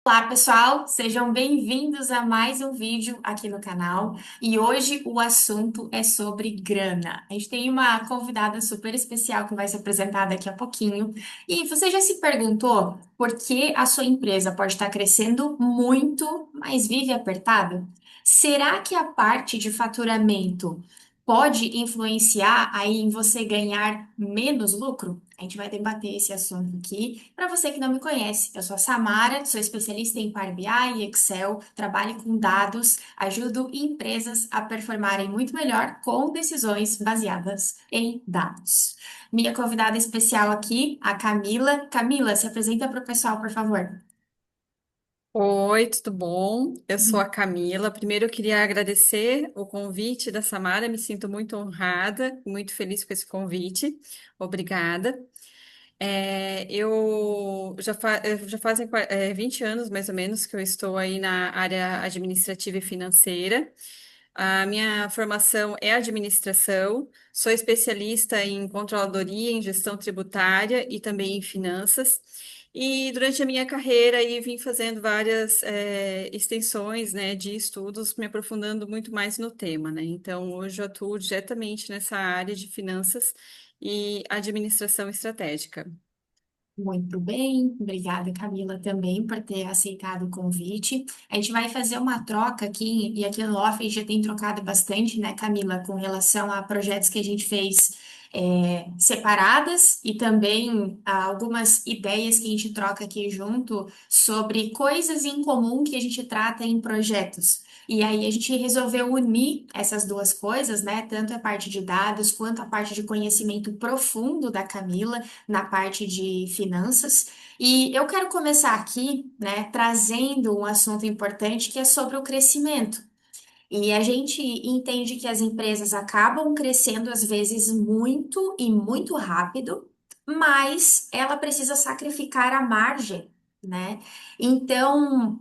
Olá, pessoal, sejam bem-vindos a mais um vídeo aqui no canal. E hoje o assunto é sobre grana. A gente tem uma convidada super especial que vai se apresentar daqui a pouquinho. E você já se perguntou por que a sua empresa pode estar crescendo muito, mas vive apertado? Será que a parte de faturamento pode influenciar aí em você ganhar menos lucro? A gente vai debater esse assunto aqui. Para você que não me conhece, eu sou a Samara, sou especialista em Power BI e Excel, trabalho com dados, ajudo empresas a performarem muito melhor com decisões baseadas em dados. Minha convidada especial aqui, a Camila. Camila, se apresenta para o pessoal, por favor. Oi, tudo bom? Eu sou a Camila. Primeiro, eu queria agradecer o convite da Samara. Me sinto muito honrada, muito feliz com esse convite. Obrigada. Já fazem 20 anos, mais ou menos, que eu estou aí na área administrativa e financeira. A minha formação é administração. Sou especialista em controladoria, em gestão tributária e também em finanças. E durante a minha carreira aí vim fazendo várias extensões, né, de estudos, me aprofundando muito mais no tema, né? Então, hoje eu atuo diretamente nessa área de finanças e administração estratégica. Muito bem, obrigada, Camila, também por ter aceitado o convite. A gente vai fazer uma troca aqui, e aqui no Office já tem trocado bastante, né, Camila, com relação a projetos que a gente fez separadas e também algumas ideias que a gente troca aqui junto sobre coisas em comum que a gente trata em projetos. E aí a gente resolveu unir essas duas coisas, né? Tanto a parte de dados quanto a parte de conhecimento profundo da Camila na parte de finanças. E eu quero começar aqui, né, trazendo um assunto importante que é sobre o crescimento. E a gente entende que as empresas acabam crescendo às vezes muito e muito rápido, mas ela precisa sacrificar a margem, né? Então,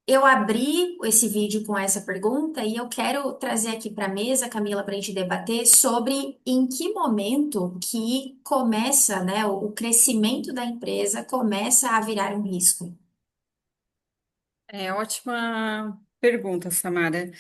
eu abri esse vídeo com essa pergunta e eu quero trazer aqui para a mesa, Camila, para a gente debater sobre em que momento que começa, né, o crescimento da empresa começa a virar um risco. Ótima pergunta, Samara.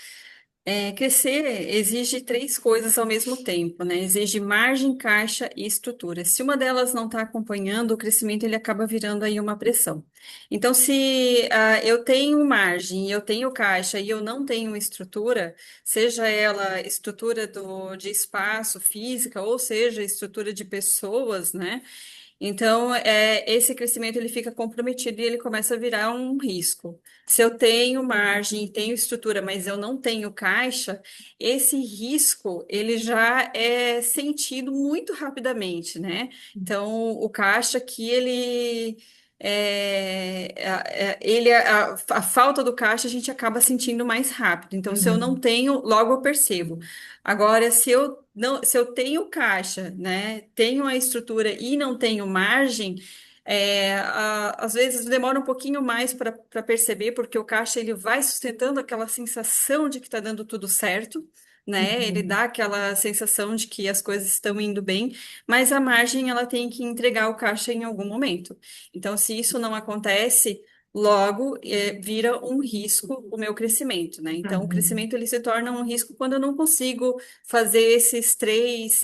Crescer exige três coisas ao mesmo tempo, né? Exige margem, caixa e estrutura. Se uma delas não está acompanhando, o crescimento ele acaba virando aí uma pressão. Então, se eu tenho margem, eu tenho caixa e eu não tenho estrutura, seja ela estrutura de espaço física ou seja estrutura de pessoas, né? Então, esse crescimento ele fica comprometido e ele começa a virar um risco. Se eu tenho margem, tenho estrutura, mas eu não tenho caixa, esse risco ele já é sentido muito rapidamente, né? Então, o caixa aqui a falta do caixa a gente acaba sentindo mais rápido. Então, se eu não Uhum. tenho, logo eu percebo. Agora, se eu tenho caixa, né, tenho a estrutura e não tenho margem, às vezes demora um pouquinho mais para perceber, porque o caixa ele vai sustentando aquela sensação de que está dando tudo certo, né? Ele Uhum. dá aquela sensação de que as coisas estão indo bem, mas a margem ela tem que entregar o caixa em algum momento. Então, se isso não acontece, logo vira um risco o meu crescimento, né? Então, o Uhum. crescimento ele se torna um risco quando eu não consigo fazer esses três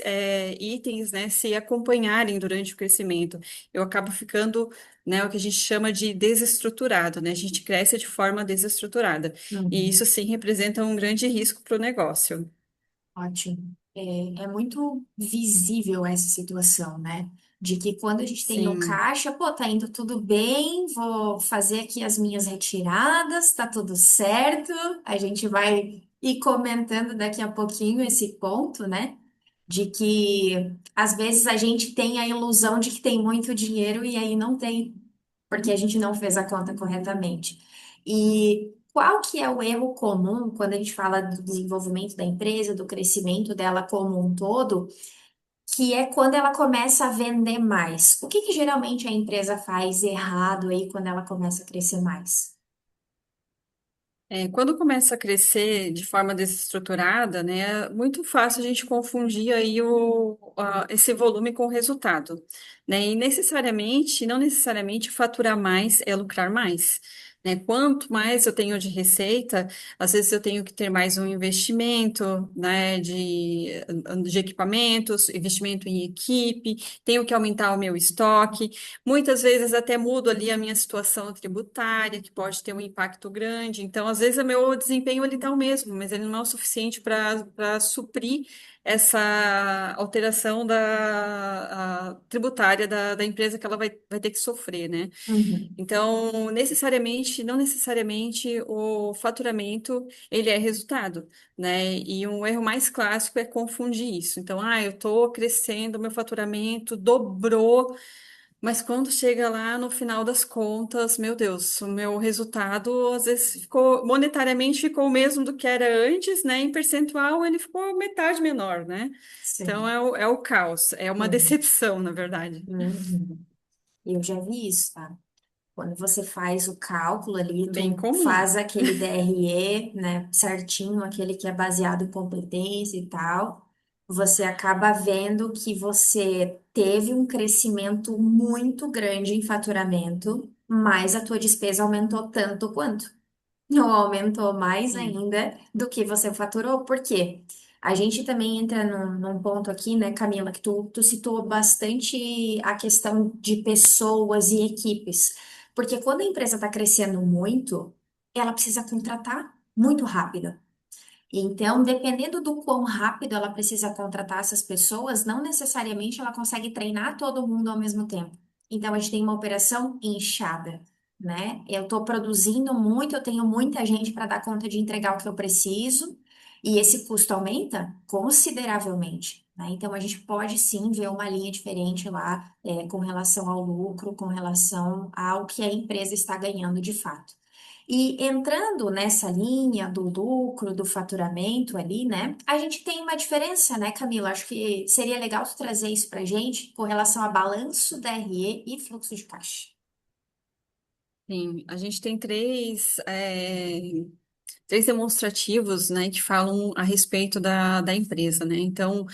itens, né, se acompanharem durante o crescimento. Eu acabo ficando, né, o que a gente chama de desestruturado, né? A gente cresce de forma desestruturada. E isso Uhum. sim representa um grande risco para o negócio. Ótimo. É muito visível essa situação, né? De que quando a gente tem o Sim. caixa, pô, tá indo tudo bem, vou fazer aqui as minhas retiradas, tá tudo certo. A gente vai ir comentando daqui a pouquinho esse ponto, né? De que às vezes a gente tem a ilusão de que tem muito dinheiro e aí não tem, porque a gente não fez a conta corretamente. E qual que é o erro comum quando a gente fala do desenvolvimento da empresa, do crescimento dela como um todo, que é quando ela começa a vender mais? O que que geralmente a empresa faz errado aí quando ela começa a crescer mais? Quando começa a crescer de forma desestruturada, né, é muito fácil a gente confundir aí esse volume com o resultado, né? E não necessariamente faturar mais é lucrar mais, né? Quanto mais eu tenho de receita, às vezes eu tenho que ter mais um investimento, né, de equipamentos, investimento em equipe, tenho que aumentar o meu estoque. Muitas vezes até mudo ali a minha situação tributária, que pode ter um impacto grande. Então, às vezes, o meu desempenho ele está o mesmo, mas ele não é o suficiente para suprir essa alteração tributária da empresa que ela vai ter que sofrer, né? Uhum. Então, não necessariamente o faturamento ele é resultado, né? E um erro mais clássico é confundir isso. Então, eu estou crescendo, meu faturamento dobrou, mas quando chega lá no final das contas, meu Deus, o meu resultado às vezes monetariamente ficou o mesmo do que era antes, né? Em percentual ele ficou metade menor, né? Então Sim. é o caos, é uma Uhum. decepção, na verdade. Uhum. Eu já vi isso, tá? Quando você faz o cálculo ali, Bem tu comum. faz aquele DRE, né, certinho, aquele que é baseado em competência e tal, você acaba vendo que você teve um crescimento muito grande em faturamento, mas a tua despesa aumentou tanto quanto. Ou aumentou mais Sim. ainda do que você faturou. Por quê? A gente também entra num ponto aqui, né, Camila, que tu citou bastante a questão de pessoas e equipes. Porque quando a empresa está crescendo muito, ela precisa contratar muito rápido. Então, dependendo do quão rápido ela precisa contratar essas pessoas, não necessariamente ela consegue treinar todo mundo ao mesmo tempo. Então, a gente tem uma operação inchada, né? Eu estou produzindo muito, eu tenho muita gente para dar conta de entregar o que eu preciso, e esse custo aumenta consideravelmente, né? Então, a gente pode sim ver uma linha diferente lá, com relação ao lucro, com relação ao que a empresa está ganhando de fato. E entrando nessa linha do lucro, do faturamento ali, né? A gente tem uma diferença, né, Camila? Acho que seria legal tu trazer isso pra gente com relação a balanço da RE e fluxo de caixa. Sim, a gente tem três demonstrativos, né, que falam a respeito da empresa, né? Então,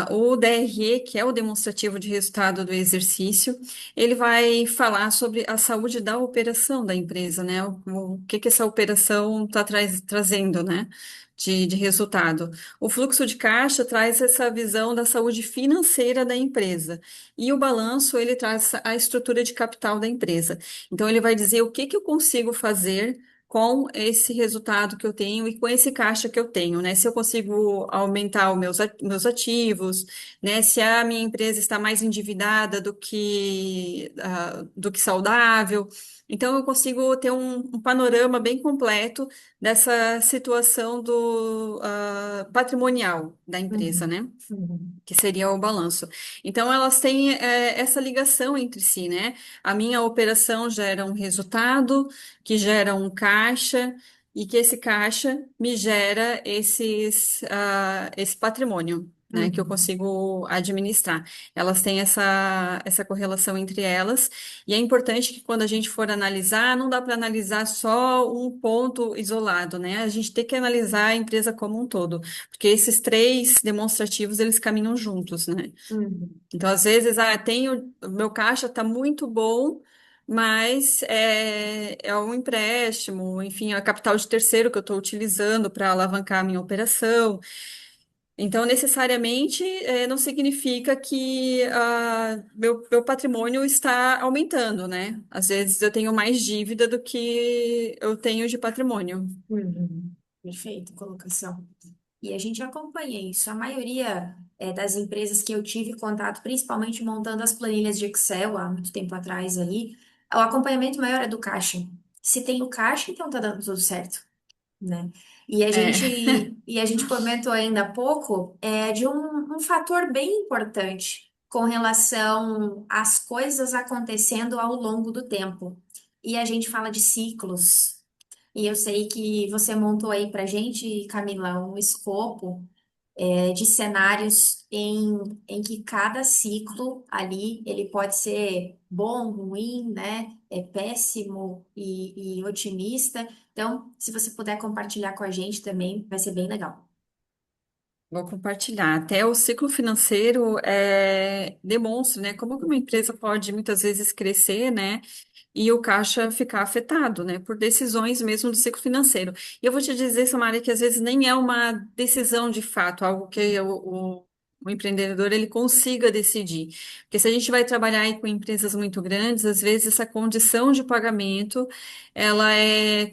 o DRE, que é o demonstrativo de resultado do exercício, ele vai falar sobre a saúde da operação da empresa, né? O que essa operação está trazendo, né? De resultado. O fluxo de caixa traz essa visão da saúde financeira da empresa. E o balanço, ele traz a estrutura de capital da empresa. Então, ele vai dizer o que eu consigo fazer com esse resultado que eu tenho e com esse caixa que eu tenho, né? Se eu consigo aumentar os meus ativos, né? Se a minha empresa está mais endividada do que saudável. Então, eu consigo ter um panorama bem completo dessa situação patrimonial da empresa, Uhum, né? uhum, Que seria o balanço. Então, elas têm essa ligação entre si, né? A minha operação gera um resultado, que gera um caixa, e que esse caixa me gera esse patrimônio, né? Que eu uhum, consigo administrar. Elas têm essa correlação entre elas, e é importante que quando a gente for analisar, não dá para analisar só um ponto isolado, né? A gente tem que analisar a empresa como um todo. Porque esses três demonstrativos, eles caminham juntos, né? uhum, Então, às vezes, o meu caixa está muito bom, mas é um empréstimo, enfim, é capital de terceiro que eu estou utilizando para alavancar a minha operação. Então, necessariamente, não significa que meu patrimônio está aumentando, né? Às vezes, eu tenho mais dívida do que eu tenho de patrimônio. uhum. Perfeito, colocação. E a gente acompanha isso. A maioria das empresas que eu tive contato, principalmente montando as planilhas de Excel há muito tempo atrás aí, o acompanhamento maior é do caixa. Se tem o caixa, então tá dando tudo certo, né? É. E a gente comentou ainda há pouco de um fator bem importante com relação às coisas acontecendo ao longo do tempo. E a gente fala de ciclos. E eu sei que você montou aí pra gente, Camila, um escopo de cenários em que cada ciclo ali ele pode ser bom, ruim, né? É péssimo e otimista. Então, se você puder compartilhar com a gente também, vai ser bem legal. Vou compartilhar. Até o ciclo financeiro demonstra, né, como que uma empresa pode muitas vezes crescer, né? e o caixa ficar afetado, né, por decisões mesmo do ciclo financeiro. E eu vou te dizer, Samara, que às vezes nem é uma decisão de fato, algo que o empreendedor ele consiga decidir. Porque se a gente vai trabalhar aí com empresas muito grandes, às vezes essa condição de pagamento ela é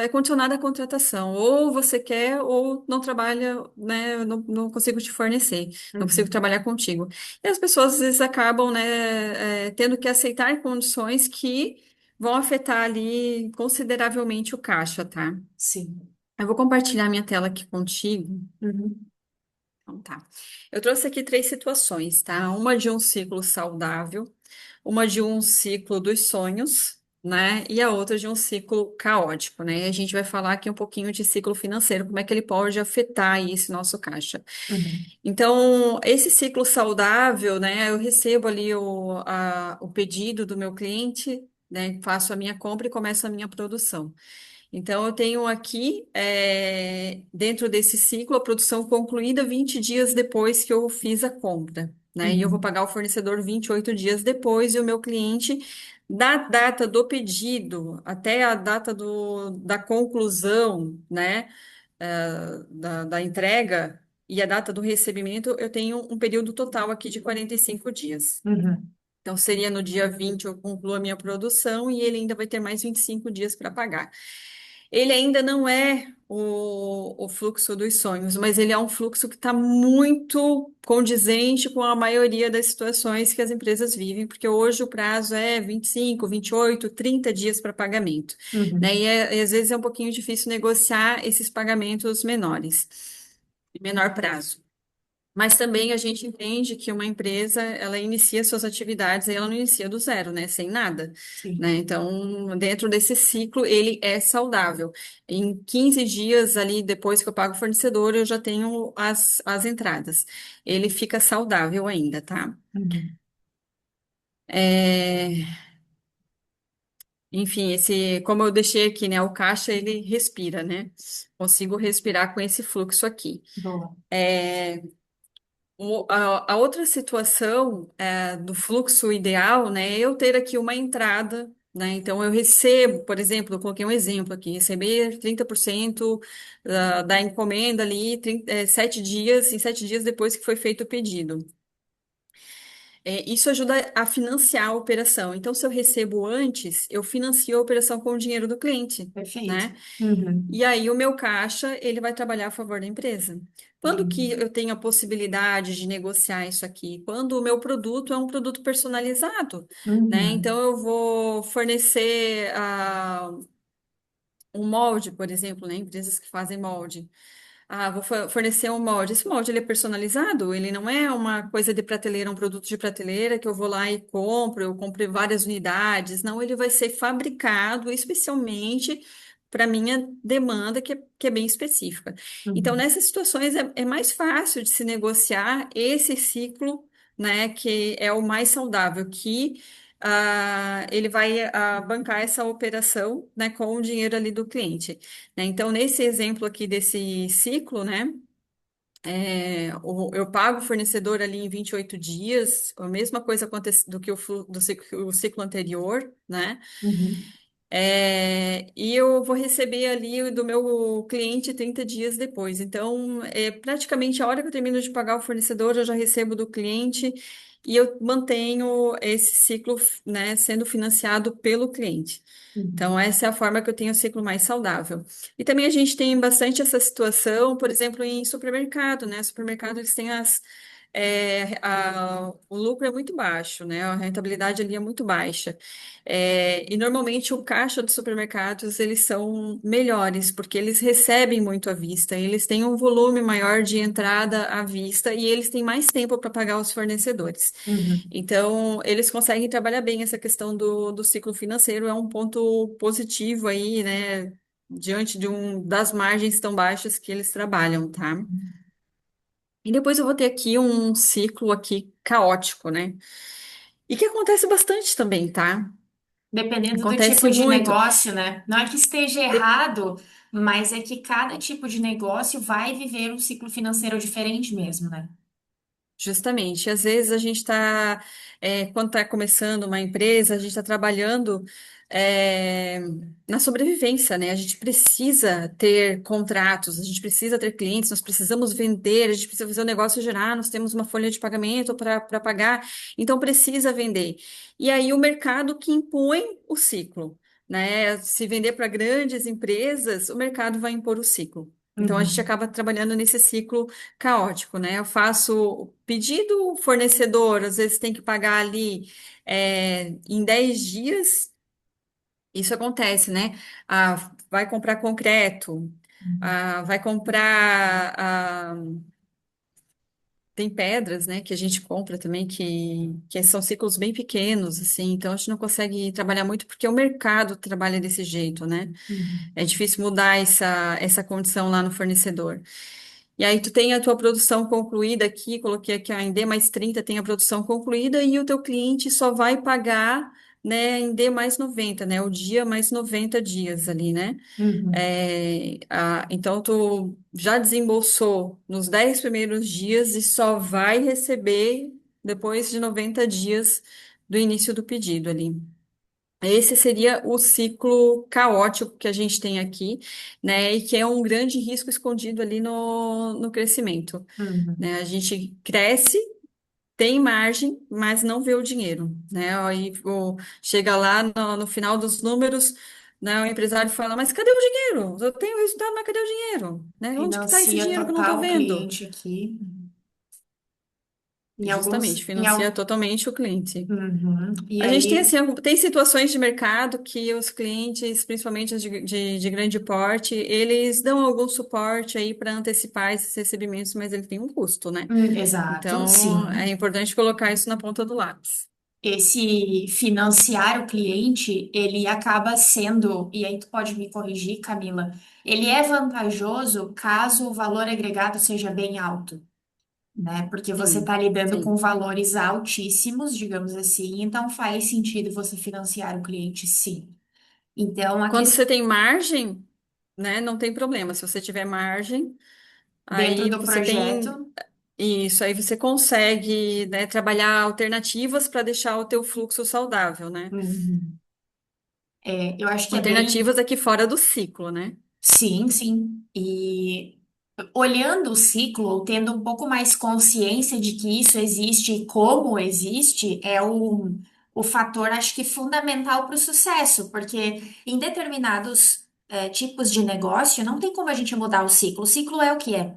condicionada à contratação. Ou você quer ou não trabalha, né, eu não consigo te fornecer, não consigo Uhum. trabalhar contigo. E as pessoas às vezes acabam, né, tendo que aceitar condições que vão afetar ali consideravelmente o caixa, tá? Sim. Eu vou compartilhar minha tela aqui contigo. Uhum. Então tá. Eu trouxe aqui três situações, tá? Uma de um ciclo saudável, uma de um ciclo dos sonhos, né? E a outra de um ciclo caótico, né? E a gente vai falar aqui um pouquinho de ciclo financeiro, como é que ele pode afetar aí esse nosso caixa. Uhum. Então, esse ciclo saudável, né? Eu recebo ali o pedido do meu cliente, né? Faço a minha compra e começo a minha produção. Então, eu tenho aqui, dentro desse ciclo, a produção concluída 20 dias depois que eu fiz a compra, né? E eu vou Uhum. pagar o fornecedor 28 dias depois, e o meu cliente, da data do pedido até a data da conclusão, né? Da entrega e a data do recebimento, eu tenho um período total aqui de 45 dias. Uhum. Então, seria no dia 20 eu concluo a minha produção e ele ainda vai ter mais 25 dias para pagar. Ele ainda não é o fluxo dos sonhos, mas ele é um fluxo que está muito condizente com a maioria das situações que as empresas vivem, porque hoje o prazo é 25, 28, 30 dias para pagamento, né? Uhum. E às vezes é um pouquinho difícil negociar esses pagamentos menores, de menor prazo. Mas também a gente entende que uma empresa, ela inicia suas atividades e ela não inicia do zero, né? Sem nada, né? Sim. Então, dentro desse ciclo, ele é saudável. Em 15 dias ali, depois que eu pago o fornecedor, eu já tenho as entradas. Ele fica saudável ainda, tá? Uhum. É, Enfim, como eu deixei aqui, né? O caixa, ele respira, né? Consigo respirar com esse fluxo aqui. Boa. A outra situação do fluxo ideal, né, é eu ter aqui uma entrada, né? Então eu recebo, por exemplo, eu coloquei um exemplo aqui, receber 30% da encomenda ali, 7 dias depois que foi feito o pedido. Isso ajuda a financiar a operação. Então, se eu recebo antes, eu financio a operação com o dinheiro do cliente, Perfeito. né? E Uhum. aí o meu caixa, ele vai trabalhar a favor da empresa. Quando que Uhum. eu tenho a possibilidade de negociar isso aqui? Quando o meu produto é um produto personalizado, né? Uhum. Então eu vou fornecer um molde, por exemplo, né? Empresas que fazem molde. Vou fornecer um molde. Esse molde ele é personalizado, ele não é uma coisa de prateleira, um produto de prateleira que eu vou lá e compro, eu compro várias unidades. Não, ele vai ser fabricado especialmente para minha demanda, que é bem específica. Então, Uhum. nessas situações é mais fácil de se negociar esse ciclo, né, que é o mais saudável, que ele vai bancar essa operação, né, com o dinheiro ali do cliente, né? Então, nesse exemplo aqui desse ciclo, né, eu pago o fornecedor ali em 28 dias, a mesma coisa acontece do que o ciclo anterior, né? Uhum. E eu vou receber ali do meu cliente 30 dias depois. Então, praticamente a hora que eu termino de pagar o fornecedor, eu já recebo do cliente e eu mantenho esse ciclo, né, sendo financiado pelo cliente. Uhum. Então, essa é a forma que eu tenho o ciclo mais saudável. E também a gente tem bastante essa situação, por exemplo, em supermercado, né? Supermercado, eles têm o lucro é muito baixo, né? A rentabilidade ali é muito baixa. E normalmente o caixa dos supermercados, eles são melhores, porque eles recebem muito à vista, eles têm um volume maior de entrada à vista e eles têm mais tempo para pagar os fornecedores. Uhum. Então, eles conseguem trabalhar bem essa questão do ciclo financeiro, é um ponto positivo aí, né, diante das margens tão baixas que eles trabalham, tá? E depois eu vou ter aqui um ciclo aqui caótico, né? E que acontece bastante também, tá? Dependendo do Acontece tipo de muito. negócio, né? Não é que esteja De- errado, mas é que cada tipo de negócio vai viver um ciclo financeiro diferente mesmo, né? Justamente. Às vezes a gente está, quando está começando uma empresa, a gente está trabalhando é, na sobrevivência, né? A gente precisa ter contratos, a gente precisa ter clientes, nós precisamos vender, a gente precisa fazer o negócio gerar, nós temos uma folha de pagamento para pagar, então precisa vender. E aí o mercado que impõe o ciclo, né? Se vender para grandes empresas, o mercado vai impor o ciclo. Então a gente Uhum, acaba trabalhando nesse ciclo caótico, né? Eu faço o pedido, o fornecedor, às vezes tem que pagar ali em 10 dias, isso acontece, né? Vai comprar concreto, vai comprar. Tem pedras, né, que a gente compra também, que são ciclos bem pequenos, assim, então a gente não consegue trabalhar muito porque o mercado trabalha desse jeito, né? uhum, É difícil mudar essa condição lá no fornecedor. E aí tu tem a tua produção concluída aqui, coloquei aqui ó, em D mais 30 tem a produção concluída e o teu cliente só vai pagar, né, em D mais 90, né, o dia mais 90 dias ali, né? uhum. Então tu já desembolsou nos 10 primeiros dias e só vai receber depois de 90 dias do início do pedido ali. Esse seria o ciclo caótico que a gente tem aqui, né? E que é um grande risco escondido ali no crescimento, Uhum. né? A gente cresce, tem margem, mas não vê o dinheiro, né? Aí chega lá no final dos números, né? O empresário fala, mas cadê o dinheiro? Eu tenho o resultado, mas cadê o dinheiro? Né? Onde que está esse Financia dinheiro que eu não estou total o vendo? cliente aqui. Em Justamente, alguns, em, financia al- totalmente o cliente. Uhum. E A gente tem aí, assim, tem situações de mercado que os clientes, principalmente os de grande porte, eles dão algum suporte aí para antecipar esses recebimentos, mas ele tem um custo, né? exato, Então, é sim. importante colocar isso na ponta do lápis. Esse financiar o cliente, ele acaba sendo, e aí tu pode me corrigir, Camila, ele é vantajoso caso o valor agregado seja bem alto, né? Porque você está Sim, lidando com sim. valores altíssimos, digamos assim, então faz sentido você financiar o cliente, sim. Então, a Quando questão você tem margem, né, não tem problema. Se você tiver margem, dentro aí do você tem projeto. isso, aí você consegue, né, trabalhar alternativas para deixar o teu fluxo saudável, né? Uhum. Eu acho que é bem. Alternativas aqui fora do ciclo, né? Sim, sim. E olhando o ciclo, ou tendo um pouco mais consciência de que isso existe e como existe, é o fator, acho que, fundamental para o sucesso, porque em determinados tipos de negócio, não tem como a gente mudar o ciclo. O ciclo é o que é.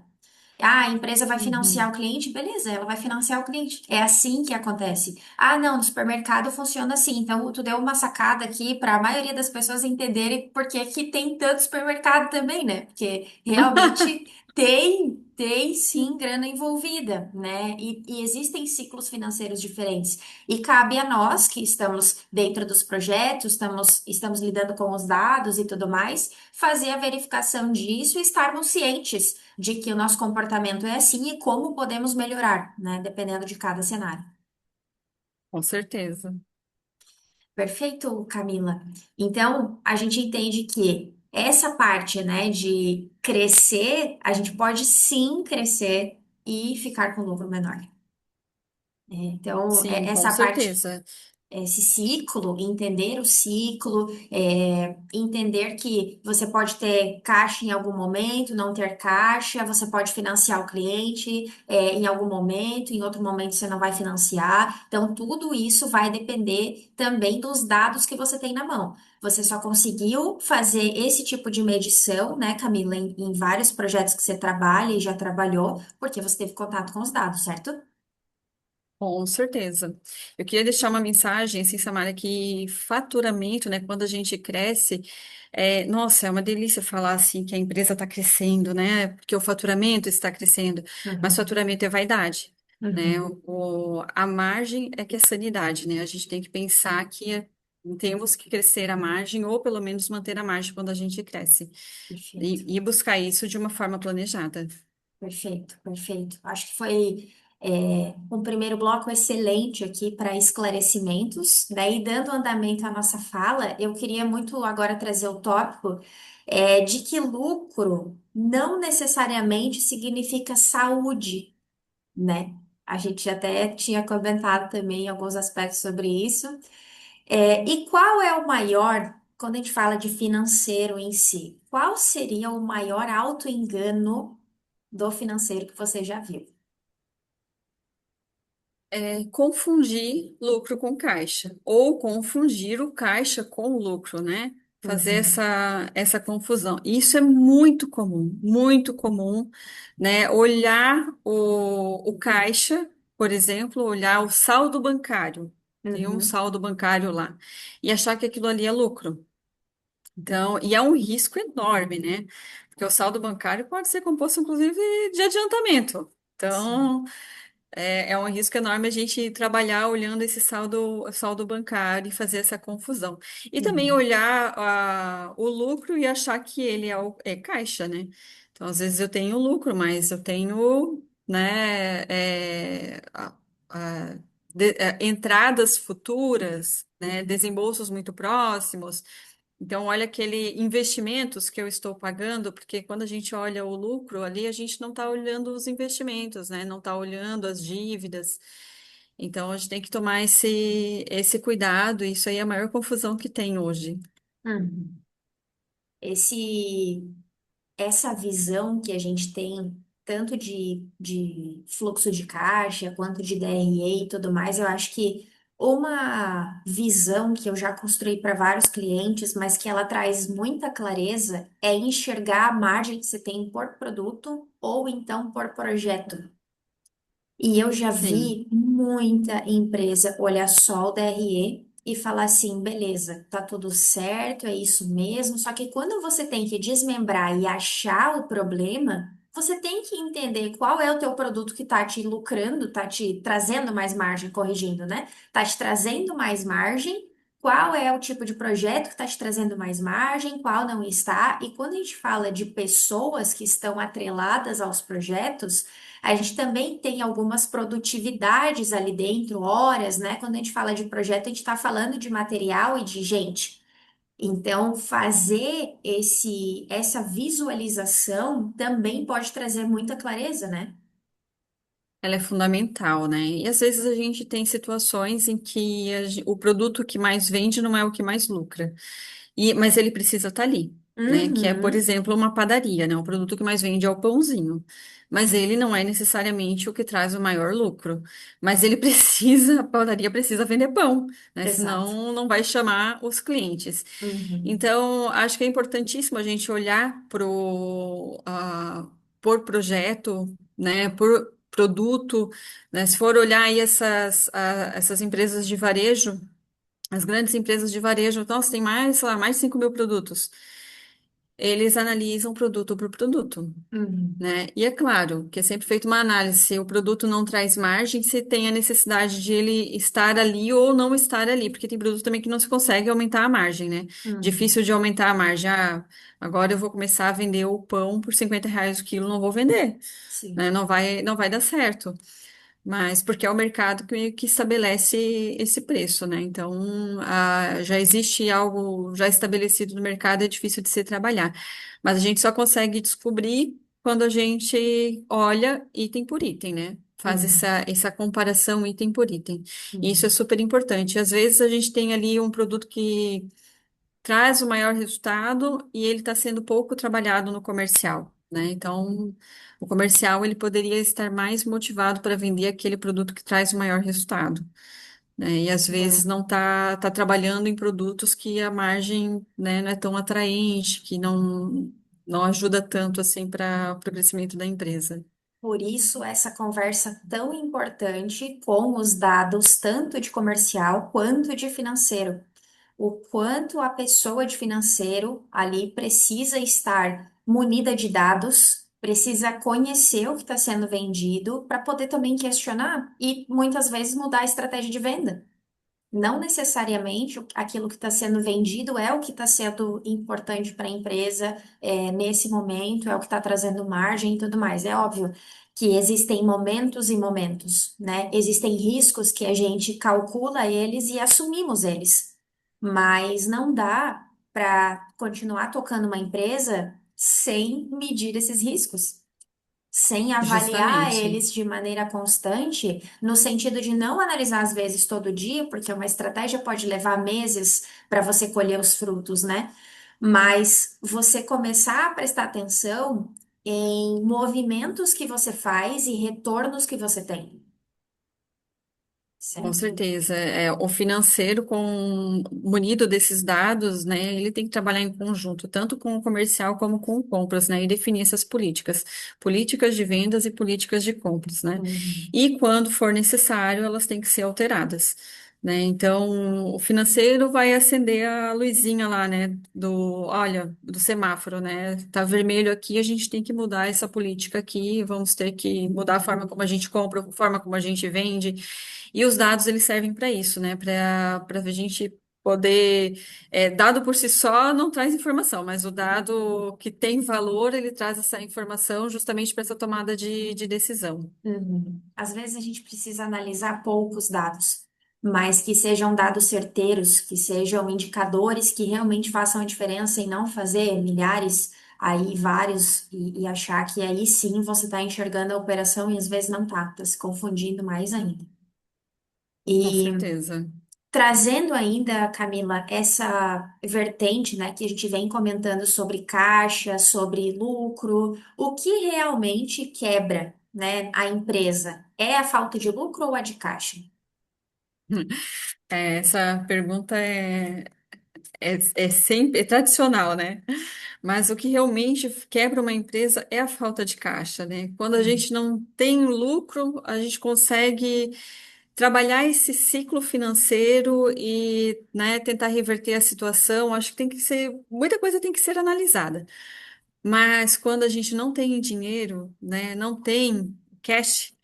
Ah, a empresa vai financiar o Uhum. cliente? Beleza, ela vai financiar o cliente. É assim que acontece. Ah, não, no supermercado funciona assim. Então, tu deu uma sacada aqui para a maioria das pessoas entenderem por que que tem tanto supermercado também, né? Porque realmente tem sim grana envolvida, né? E existem ciclos financeiros diferentes. E cabe a nós que estamos dentro dos projetos, estamos lidando com os dados e tudo mais, fazer a verificação disso e estarmos cientes de que o nosso comportamento é assim e como podemos melhorar, né? Dependendo de cada cenário. Com certeza. Perfeito, Camila. Então, a gente entende que essa parte, né, de crescer, a gente pode sim crescer e ficar com lucro menor. Então, Sim, com essa parte certeza. esse ciclo, entender o ciclo, entender que você pode ter caixa em algum momento, não ter caixa, você pode financiar o cliente, em algum momento, em outro momento você não vai financiar. Então, tudo isso vai depender também dos dados que você tem na mão. Você só conseguiu fazer esse tipo de medição, né, Camila, em vários projetos que você trabalha e já trabalhou, porque você teve contato com os dados, certo? Com certeza. Eu queria deixar uma mensagem, assim, Samara, que faturamento, né, quando a gente cresce, nossa, é uma delícia falar, assim, que a empresa está crescendo, né, porque o faturamento está crescendo, mas Uhum, faturamento é vaidade, né, uhum, a margem é que é sanidade, né, a gente tem que pensar que temos que crescer a margem, ou pelo menos manter a margem quando a gente cresce, perfeito. e buscar isso de uma forma planejada. Perfeito, perfeito. Acho que foi um primeiro bloco excelente aqui para esclarecimentos. Daí, dando andamento à nossa fala, eu queria muito agora trazer o tópico de que lucro não necessariamente significa saúde, né? A gente até tinha comentado também alguns aspectos sobre isso. E qual é o maior, quando a gente fala de financeiro em si, qual seria o maior auto-engano do financeiro que você já viu? É confundir lucro com caixa, ou confundir o caixa com o lucro, né? Fazer Uhum, essa confusão. Isso é muito comum, né? Olhar o caixa, por exemplo, olhar o saldo bancário, tem um uhum, saldo bancário lá, e achar que aquilo ali é lucro. Então, e é um risco enorme, né? Porque o saldo bancário pode ser composto, inclusive, de adiantamento. sim, Então, é um risco enorme a gente trabalhar olhando esse saldo bancário e fazer essa confusão. E também uhum, olhar o lucro e achar que ele é caixa, né? Então, às vezes eu tenho lucro, mas eu tenho, né, a- entradas futuras, né, desembolsos muito próximos. Então, olha aquele investimentos que eu estou pagando, porque quando a gente olha o lucro ali, a gente não está olhando os investimentos, né? Não está olhando as dívidas. Então, a gente tem que tomar esse cuidado, e isso aí é a maior confusão que tem hoje. uhum. Esse essa visão que a gente tem, tanto de fluxo de caixa quanto de DRE e tudo mais, eu acho que uma visão que eu já construí para vários clientes, mas que ela traz muita clareza, é enxergar a margem que você tem por produto ou então por projeto. E eu já Sim. vi muita empresa olhar só o DRE e falar assim, beleza, tá tudo certo, é isso mesmo. Só que quando você tem que desmembrar e achar o problema, você tem que entender qual é o teu produto que tá te lucrando, tá te trazendo mais margem, corrigindo, né? Tá te trazendo mais margem. Qual é o tipo de projeto que está te trazendo mais margem, qual não está? E quando a gente fala de pessoas que estão atreladas aos projetos, a gente também tem algumas produtividades ali dentro, horas, né? Quando a gente fala de projeto, a gente está falando de material e de gente. Então, fazer essa visualização também pode trazer muita clareza, né? Ela é fundamental, né? E às vezes a gente tem situações em que o produto que mais vende não é o que mais lucra. Mas ele precisa estar ali, né? Que é, por Uhum, exemplo, uma padaria, né? O produto que mais vende é o pãozinho. Mas ele não é necessariamente o que traz o maior lucro. Mas ele precisa, a padaria precisa vender pão, né? exato. Senão não vai chamar os clientes. Uhum, Então, acho que é importantíssimo a gente olhar por projeto, né? Por produto, né? Se for olhar aí essas empresas de varejo, as grandes empresas de varejo, nossa, tem mais, sei lá, mais de 5 mil produtos. Eles analisam produto por produto, uhum, né? E é claro que é sempre feita uma análise se o produto não traz margem, se tem a necessidade de ele estar ali ou não estar ali, porque tem produto também que não se consegue aumentar a margem, né? uhum, Difícil de aumentar a margem. Ah, agora eu vou começar a vender o pão por R$ 50 o quilo, não vou vender, sim. né? Não vai dar certo. Mas porque é o mercado que estabelece esse preço, né? Então, já existe algo já estabelecido no mercado, é difícil de se trabalhar. Mas a gente só consegue descobrir quando a gente olha item por item, né? Faz Uhum, essa comparação item por item. E isso é uhum, super importante. Às vezes a gente tem ali um produto que traz o maior resultado e ele está sendo pouco trabalhado no comercial, né? Então, o comercial ele poderia estar mais motivado para vender aquele produto que traz o maior resultado, né? E às vezes boa. não está trabalhando em produtos que a margem, né, não é tão atraente, que não ajuda tanto assim para o crescimento da empresa. Por isso, essa conversa tão importante com os dados, tanto de comercial quanto de financeiro. O quanto a pessoa de financeiro ali precisa estar munida de dados, precisa conhecer o que está sendo vendido para poder também questionar e muitas vezes mudar a estratégia de venda. Não necessariamente aquilo que está sendo vendido é o que está sendo importante para a empresa nesse momento, é o que está trazendo margem e tudo mais. É óbvio que existem momentos e momentos, né? Existem riscos que a gente calcula eles e assumimos eles, mas não dá para continuar tocando uma empresa sem medir esses riscos, sem avaliar Justamente. eles de maneira constante, no sentido de não analisar às vezes todo dia, porque uma estratégia pode levar meses para você colher os frutos, né? Mas você começar a prestar atenção em movimentos que você faz e retornos que você tem, Com certo? certeza. O financeiro, munido desses dados, né, ele tem que trabalhar em conjunto, tanto com o comercial como com o compras, né, e definir essas políticas, políticas de vendas e políticas de compras, né. Uhum. E quando for necessário, elas têm que ser alteradas, né. Então, o financeiro vai acender a luzinha lá, né, olha, do semáforo, né, tá vermelho aqui, a gente tem que mudar essa política aqui, vamos ter que mudar a forma como a gente compra, a forma como a gente vende. E os dados eles servem para isso, né? Para a gente poder, dado por si só não traz informação, mas o dado que tem valor, ele traz essa informação justamente para essa tomada de decisão. Uhum. Às vezes a gente precisa analisar poucos dados, mas que sejam dados certeiros, que sejam indicadores que realmente façam a diferença e não fazer milhares, aí vários, e achar que aí sim você está enxergando a operação e às vezes não está, está se confundindo mais ainda. Com E certeza. trazendo ainda, Camila, essa vertente, né, que a gente vem comentando sobre caixa, sobre lucro, o que realmente quebra, né, a empresa? É a falta de lucro ou a de caixa? Essa pergunta é sempre é tradicional, né? Mas o que realmente quebra uma empresa é a falta de caixa, né? Quando a Hum. gente não tem lucro, a gente consegue trabalhar esse ciclo financeiro e, né, tentar reverter a situação. Acho que tem que ser, muita coisa tem que ser analisada. Mas quando a gente não tem dinheiro, né, não tem cash,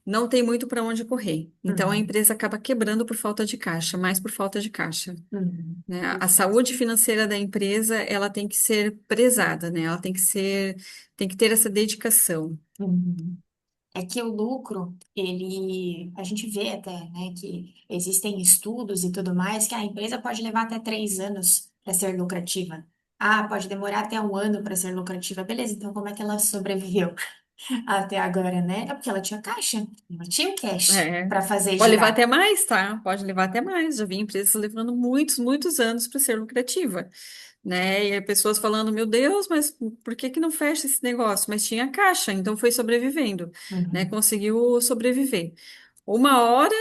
não tem muito para onde correr. Então a Uhum. empresa acaba quebrando por falta de caixa, mais por falta de caixa, Uhum. né? A Perfeito. saúde financeira da empresa, ela tem que ser prezada, né? Ela tem que ter essa dedicação. Uhum. É que o lucro, ele, a gente vê até, né, que existem estudos e tudo mais, que a empresa pode levar até 3 anos para ser lucrativa. Ah, pode demorar até um ano para ser lucrativa. Beleza, então como é que ela sobreviveu até agora, né? É porque ela tinha caixa, ela tinha o cash É. para fazer Pode levar até girar. mais, tá? Pode levar até mais. Já vi empresas levando muitos, muitos anos para ser lucrativa, né? E aí pessoas falando, meu Deus, mas por que que não fecha esse negócio? Mas tinha caixa, então foi sobrevivendo, né? Uhum, Conseguiu sobreviver. Uma hora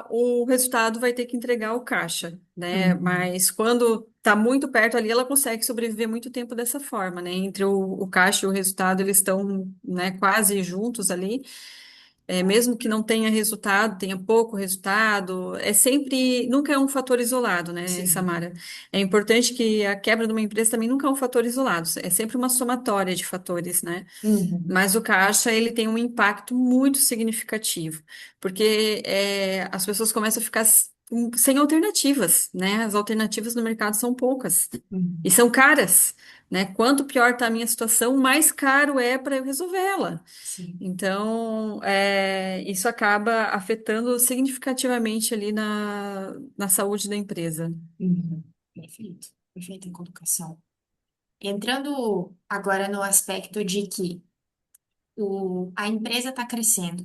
o resultado vai ter que entregar o caixa, né? uhum, Mas quando está muito perto ali, ela consegue sobreviver muito tempo dessa forma, né? Entre o caixa e o resultado, eles estão, né, quase juntos ali. Mesmo que não tenha resultado, tenha pouco resultado, nunca é um fator isolado, né, sim. Samara? É importante que a quebra de uma empresa também nunca é um fator isolado, é sempre uma somatória de fatores, né? Uhum, Mas o caixa, ele tem um impacto muito significativo, porque as pessoas começam a ficar sem alternativas, né? As alternativas no mercado são poucas e uhum, são caras, né? Quanto pior está a minha situação, mais caro é para eu resolvê-la. sim. Então, isso acaba afetando significativamente ali na saúde da empresa. Uhum. Perfeito. Perfeita colocação. Entrando agora no aspecto de que a empresa está crescendo,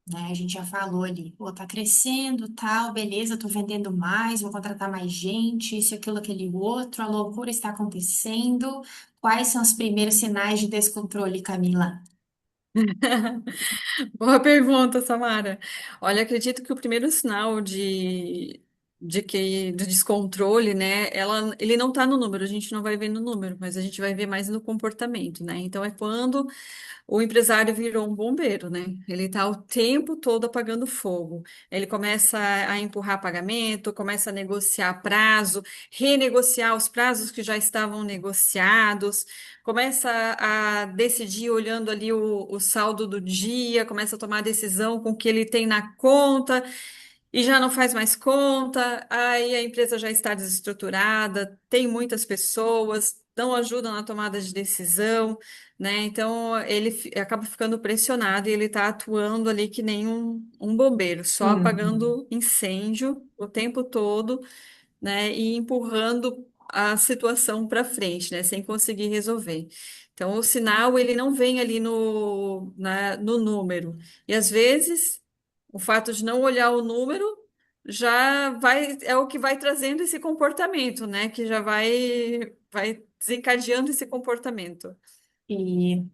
né? A gente já falou ali, pô, tá crescendo, tal, beleza, tô vendendo mais, vou contratar mais gente, isso, aquilo, aquele outro, a loucura está acontecendo. Quais são os primeiros sinais de descontrole, Camila? Boa pergunta, Samara. Olha, acredito que o primeiro sinal de descontrole, né? Ele não está no número, a gente não vai ver no número, mas a gente vai ver mais no comportamento, né? Então é quando o empresário virou um bombeiro, né? Ele está o tempo todo apagando fogo. Ele começa a empurrar pagamento, começa a negociar prazo, renegociar os prazos que já estavam negociados, começa a decidir olhando ali o saldo do dia, começa a tomar decisão com o que ele tem na conta e já não faz mais conta, aí a empresa já está desestruturada, tem muitas pessoas, não ajudam na tomada de decisão, né? Então ele acaba ficando pressionado e ele está atuando ali que nem um bombeiro, só Uhum, apagando incêndio o tempo todo, né? E empurrando a situação para frente, né? Sem conseguir resolver. Então, o sinal, ele não vem ali no número. E, às vezes, o fato de não olhar o número já vai, é o que vai trazendo esse comportamento, né? Que já vai desencadeando esse comportamento. E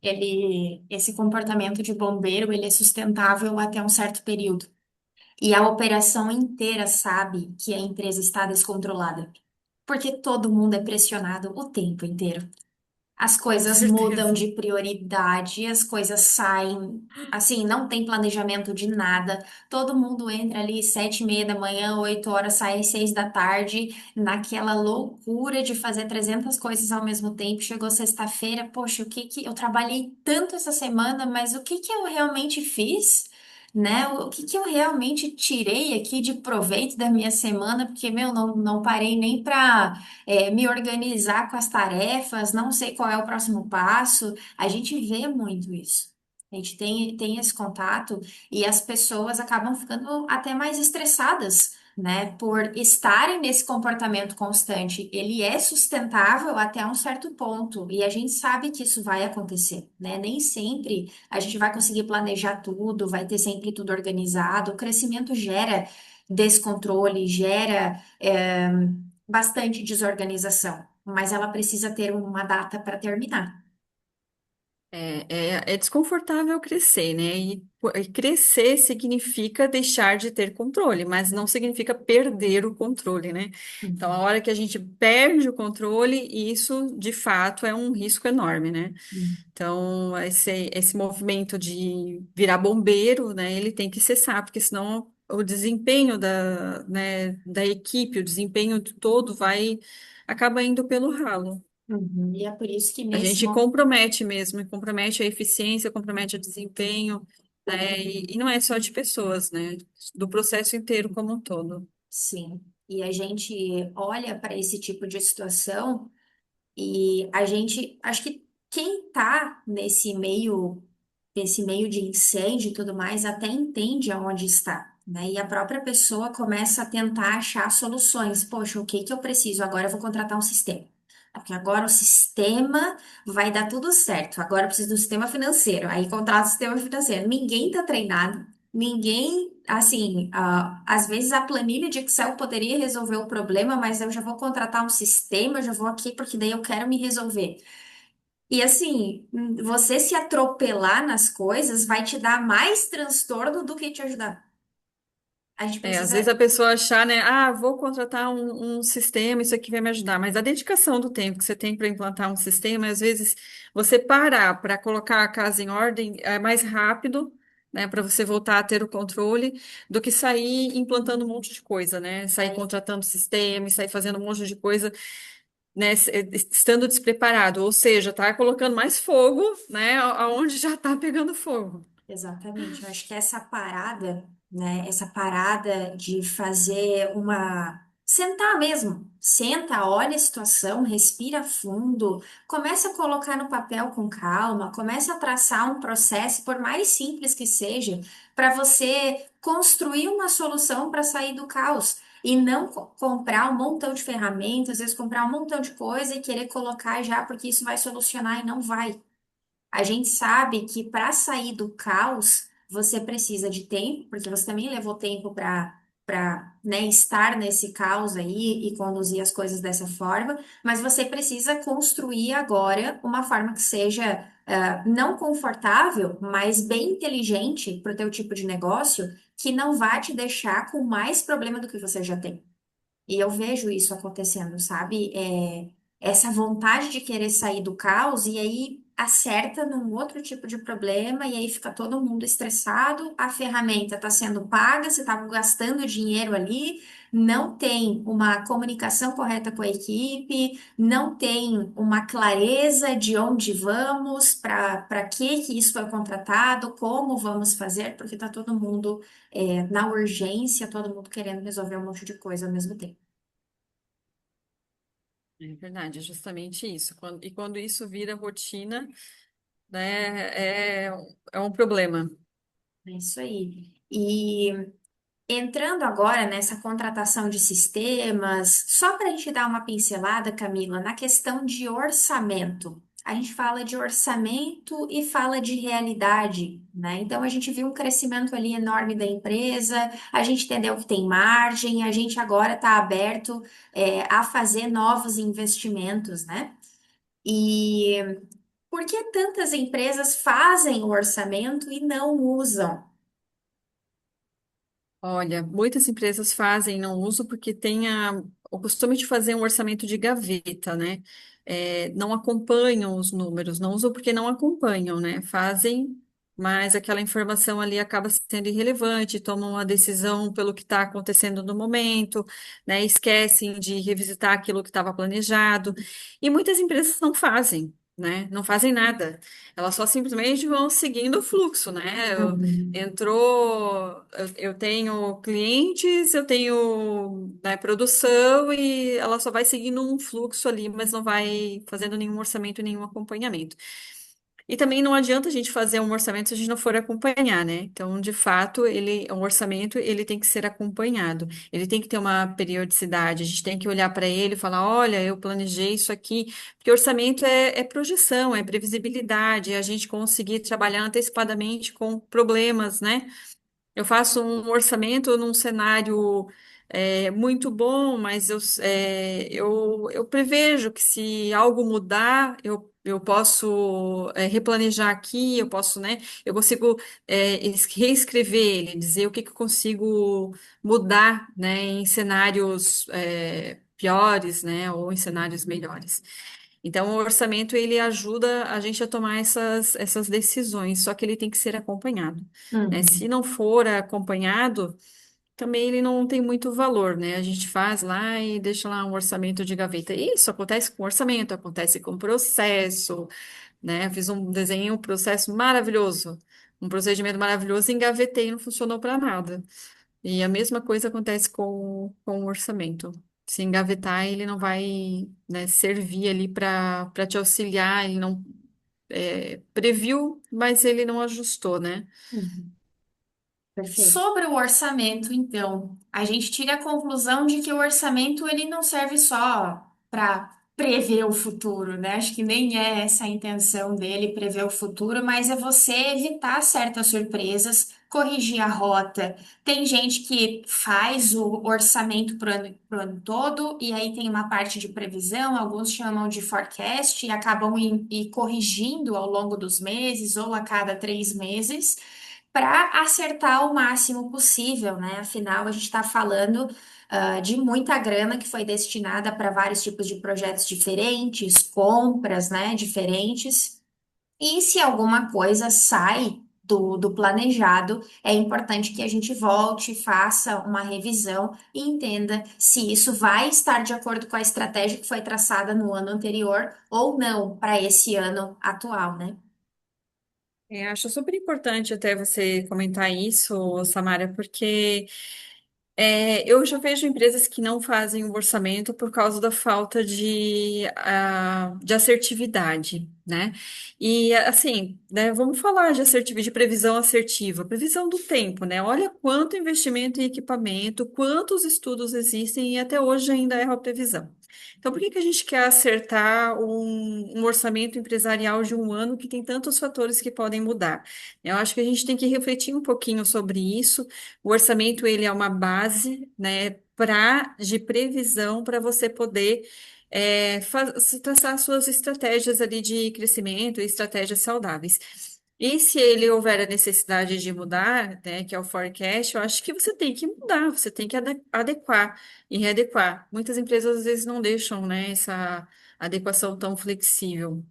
esse comportamento de bombeiro, ele é sustentável até um certo período. E a operação inteira sabe que a empresa está descontrolada, porque todo mundo é pressionado o tempo inteiro. As Com coisas mudam certeza. de prioridade, as coisas saem, assim, não tem planejamento de nada. Todo mundo entra ali 7:30 da manhã, 8 horas, sai às 6 da tarde, naquela loucura de fazer 300 coisas ao mesmo tempo. Chegou sexta-feira, poxa, o que que eu trabalhei tanto essa semana, mas o que que eu realmente fiz? Né? O que que eu realmente tirei aqui de proveito da minha semana? Porque, meu, não parei nem para me organizar com as tarefas, não sei qual é o próximo passo. A gente vê muito isso. A gente tem esse contato e as pessoas acabam ficando até mais estressadas, né, por estarem nesse comportamento constante. Ele é sustentável até um certo ponto e a gente sabe que isso vai acontecer, né? Nem sempre a gente vai conseguir planejar tudo, vai ter sempre tudo organizado. O crescimento gera descontrole, gera bastante desorganização, mas ela precisa ter uma data para terminar. É desconfortável crescer, né? E crescer significa deixar de ter controle, mas não significa perder o controle, né? Então, a Uhum, hora que a gente perde o controle, isso de fato é um risco enorme, né? uhum, Então, esse movimento de virar bombeiro, né, ele tem que cessar, porque senão o desempenho né, da equipe, o desempenho todo acaba indo pelo ralo. uhum. E é por isso que A nesse gente momento, compromete mesmo, e compromete a eficiência, compromete o desempenho, né? E não é só de pessoas, né? Do processo inteiro como um todo. sim, e a gente olha para esse tipo de situação e a gente, acho que quem tá nesse meio de incêndio e tudo mais, até entende aonde está. Né? E a própria pessoa começa a tentar achar soluções. Poxa, o que que eu preciso? Agora eu vou contratar um sistema. Porque agora o sistema vai dar tudo certo. Agora eu preciso do sistema financeiro. Aí contrata o sistema financeiro. Ninguém tá treinado. Ninguém, assim, às vezes a planilha de Excel poderia resolver o problema, mas eu já vou contratar um sistema, eu já vou aqui porque daí eu quero me resolver. E assim, você se atropelar nas coisas vai te dar mais transtorno do que te ajudar. A gente Às vezes precisa. a pessoa achar, né? Ah, vou contratar um sistema, isso aqui vai me ajudar. Mas a dedicação do tempo que você tem para implantar um sistema, às vezes você parar para colocar a casa em ordem é mais rápido, né? Para você voltar a ter o controle, do que sair implantando um monte de coisa, né? Sair É, contratando sistema, e sair fazendo um monte de coisa, né? Estando despreparado. Ou seja, tá colocando mais fogo, né? Aonde já tá pegando fogo. exatamente. Eu acho que essa parada, né? Essa parada de fazer uma. Sentar mesmo. Senta, olha a situação, respira fundo, começa a colocar no papel com calma, começa a traçar um processo, por mais simples que seja, para você construir uma solução para sair do caos. E não comprar um montão de ferramentas, às vezes comprar um montão de coisa e querer colocar já porque isso vai solucionar e não vai. A gente sabe que para sair do caos, você precisa de tempo, porque você também levou tempo para estar nesse caos aí e conduzir as coisas dessa forma, mas você precisa construir agora uma forma que seja não confortável, mas bem inteligente para o teu tipo de negócio, que não vá te deixar com mais problema do que você já tem. E eu vejo isso acontecendo, sabe? Essa vontade de querer sair do caos e aí acerta num outro tipo de problema e aí fica todo mundo estressado, a ferramenta está sendo paga, você está gastando dinheiro ali, não tem uma comunicação correta com a equipe, não tem uma clareza de onde vamos, para que isso foi contratado, como vamos fazer, porque está todo mundo na urgência, todo mundo querendo resolver um monte de coisa ao mesmo tempo. É verdade, é justamente isso. E quando isso vira rotina, né, é um problema. É isso aí. E entrando agora nessa contratação de sistemas, só para a gente dar uma pincelada, Camila, na questão de orçamento. a gente fala de orçamento e fala de realidade, né? Então a gente viu um crescimento ali enorme da empresa, a gente entendeu que tem margem, a gente agora está aberto, a fazer novos investimentos, né? E por que tantas empresas fazem o orçamento e não usam? Olha, muitas empresas fazem, não uso porque tem o costume de fazer um orçamento de gaveta, né? Não acompanham os números, não usam porque não acompanham, né? Fazem, mas aquela informação ali acaba sendo irrelevante, tomam uma decisão pelo que está acontecendo no momento, né? Esquecem de revisitar aquilo que estava planejado. E muitas empresas não fazem, né? Não fazem nada. Elas só simplesmente vão seguindo o fluxo, né? Uhum. Entrou, eu tenho clientes, eu tenho, né, produção e ela só vai seguindo um fluxo ali, mas não vai fazendo nenhum orçamento, nenhum acompanhamento. E também não adianta a gente fazer um orçamento se a gente não for acompanhar, né? Então, de fato, um orçamento, ele tem que ser acompanhado. Ele tem que ter uma periodicidade. A gente tem que olhar para ele e falar, olha, eu planejei isso aqui, porque orçamento é projeção, é previsibilidade, é a gente conseguir trabalhar antecipadamente com problemas, né? Eu faço um orçamento num cenário muito bom, mas eu prevejo que se algo mudar, eu posso replanejar aqui, eu posso, né? Eu consigo reescrever ele, dizer o que que eu consigo mudar, né, em cenários piores, né, ou em cenários melhores. Então, o orçamento ele ajuda a gente a tomar essas decisões, só que ele tem que ser acompanhado, né? Se Uhum. não for acompanhado, também ele não tem muito valor, né? A gente faz lá e deixa lá um orçamento de gaveta. Isso acontece com orçamento, acontece com processo, né? Fiz um desenho, um processo maravilhoso, um procedimento maravilhoso, engavetei e não funcionou para nada. E a mesma coisa acontece com o orçamento. Se engavetar, ele não vai, né, servir ali para te auxiliar, ele não previu, mas ele não ajustou, né? Uhum. Sobre o orçamento, então, a gente tira a conclusão de que o orçamento ele não serve só para prever o futuro, né? Acho que nem é essa a intenção dele, prever o futuro, mas é você evitar certas surpresas, corrigir a rota. Tem gente que faz o orçamento pro ano todo, e aí tem uma parte de previsão, alguns chamam de forecast, e acabam corrigindo ao longo dos meses ou a cada 3 meses para acertar o máximo possível, né? Afinal, a gente está falando, de muita grana que foi destinada para vários tipos de projetos diferentes, compras, né, diferentes. E se alguma coisa sai do planejado, é importante que a gente volte, faça uma revisão e entenda se isso vai estar de acordo com a estratégia que foi traçada no ano anterior ou não para esse ano atual, né? Acho super importante até você comentar isso, Samara, porque eu já vejo empresas que não fazem o orçamento por causa da falta de assertividade, né? E assim, né, vamos falar de assertividade, de previsão assertiva, previsão do tempo, né? Olha quanto investimento em equipamento, quantos estudos existem e até hoje ainda erra a previsão. Então, por que que a gente quer acertar um orçamento empresarial de um ano que tem tantos fatores que podem mudar? Eu acho que a gente tem que refletir um pouquinho sobre isso. O orçamento ele é uma base, né, de previsão para você poder traçar suas estratégias ali de crescimento e estratégias saudáveis. E se ele houver a necessidade de mudar, né, que é o forecast, eu acho que você tem que mudar, você tem que adequar e readequar. Muitas empresas às vezes não deixam, né, essa adequação tão flexível.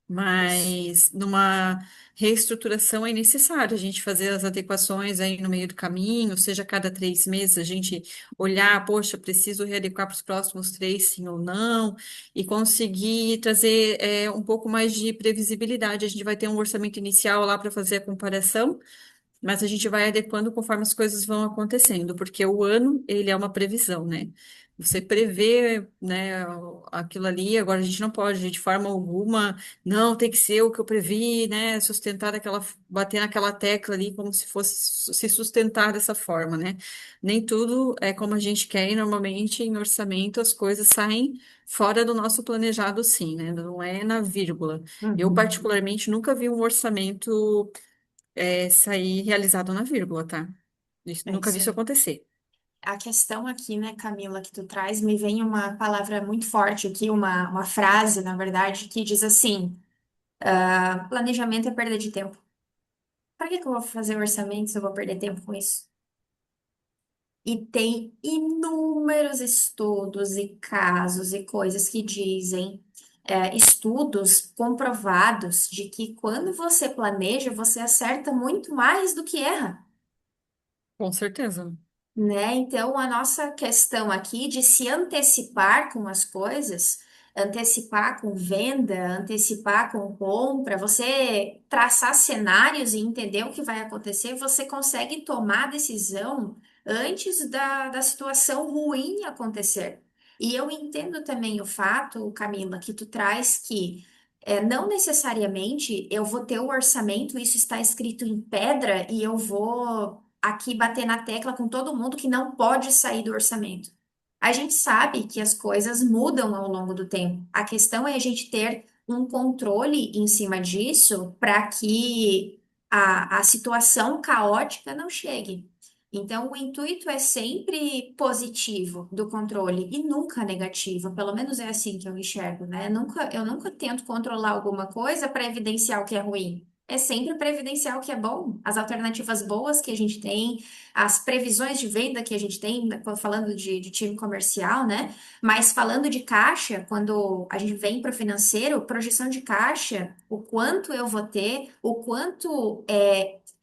Mas numa reestruturação é necessário a gente fazer as adequações aí no meio do caminho, seja a cada 3 meses a gente olhar, poxa, preciso readequar para os próximos 3, sim ou não, e conseguir trazer um pouco mais de previsibilidade. A gente vai ter um orçamento inicial lá para fazer a comparação, mas a gente vai adequando conforme as coisas vão acontecendo, porque o ano, ele é uma previsão, né? Você prevê, né, aquilo ali, agora a gente não pode, de forma alguma, não, tem que ser o que eu previ, né, sustentar aquela, bater naquela tecla ali como se fosse se sustentar dessa forma, né? Nem tudo é como a gente quer e normalmente em orçamento as coisas saem fora do nosso planejado, sim, né? Não é na vírgula. Eu, Uhum. particularmente, nunca vi um orçamento sair realizado na vírgula, tá? É Nunca vi isso isso aí. acontecer. A questão aqui, né, Camila, que tu traz, me vem uma palavra muito forte aqui, uma frase, na verdade, que diz assim: planejamento é perda de tempo. Para que que eu vou fazer orçamento se eu vou perder tempo com isso? E tem inúmeros estudos e casos e coisas que dizem, estudos comprovados de que quando você planeja, você acerta muito mais do que erra. Com certeza. Né? Então, a nossa questão aqui de se antecipar com as coisas, antecipar com venda, antecipar com compra, você traçar cenários e entender o que vai acontecer, você consegue tomar a decisão antes da situação ruim acontecer. E eu entendo também o fato, Camila, que tu traz que não necessariamente eu vou ter o orçamento, isso está escrito em pedra e eu vou aqui bater na tecla com todo mundo que não pode sair do orçamento. A gente sabe que as coisas mudam ao longo do tempo. A questão é a gente ter um controle em cima disso para que a situação caótica não chegue. Então, o intuito é sempre positivo do controle e nunca negativo. Pelo menos é assim que eu enxergo, né? Eu nunca tento controlar alguma coisa para evidenciar o que é ruim. É sempre para evidenciar o que é bom, as alternativas boas que a gente tem, as previsões de venda que a gente tem, né, falando de time comercial, né? Mas falando de caixa, quando a gente vem para o financeiro, projeção de caixa, o quanto eu vou ter, o quanto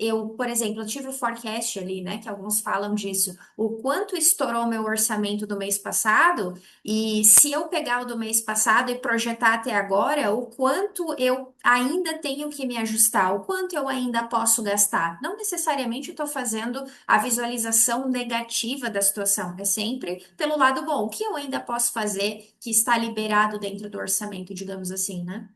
eu, por exemplo, eu tive o forecast ali, né? Que alguns falam disso. O quanto estourou meu orçamento do mês passado, e se eu pegar o do mês passado e projetar até agora, o quanto eu ainda tenho que me ajustar, o quanto eu ainda posso gastar. Não necessariamente eu estou fazendo a visualização negativa da situação, é sempre pelo lado bom. O que eu ainda posso fazer que está liberado dentro do orçamento, digamos assim, né?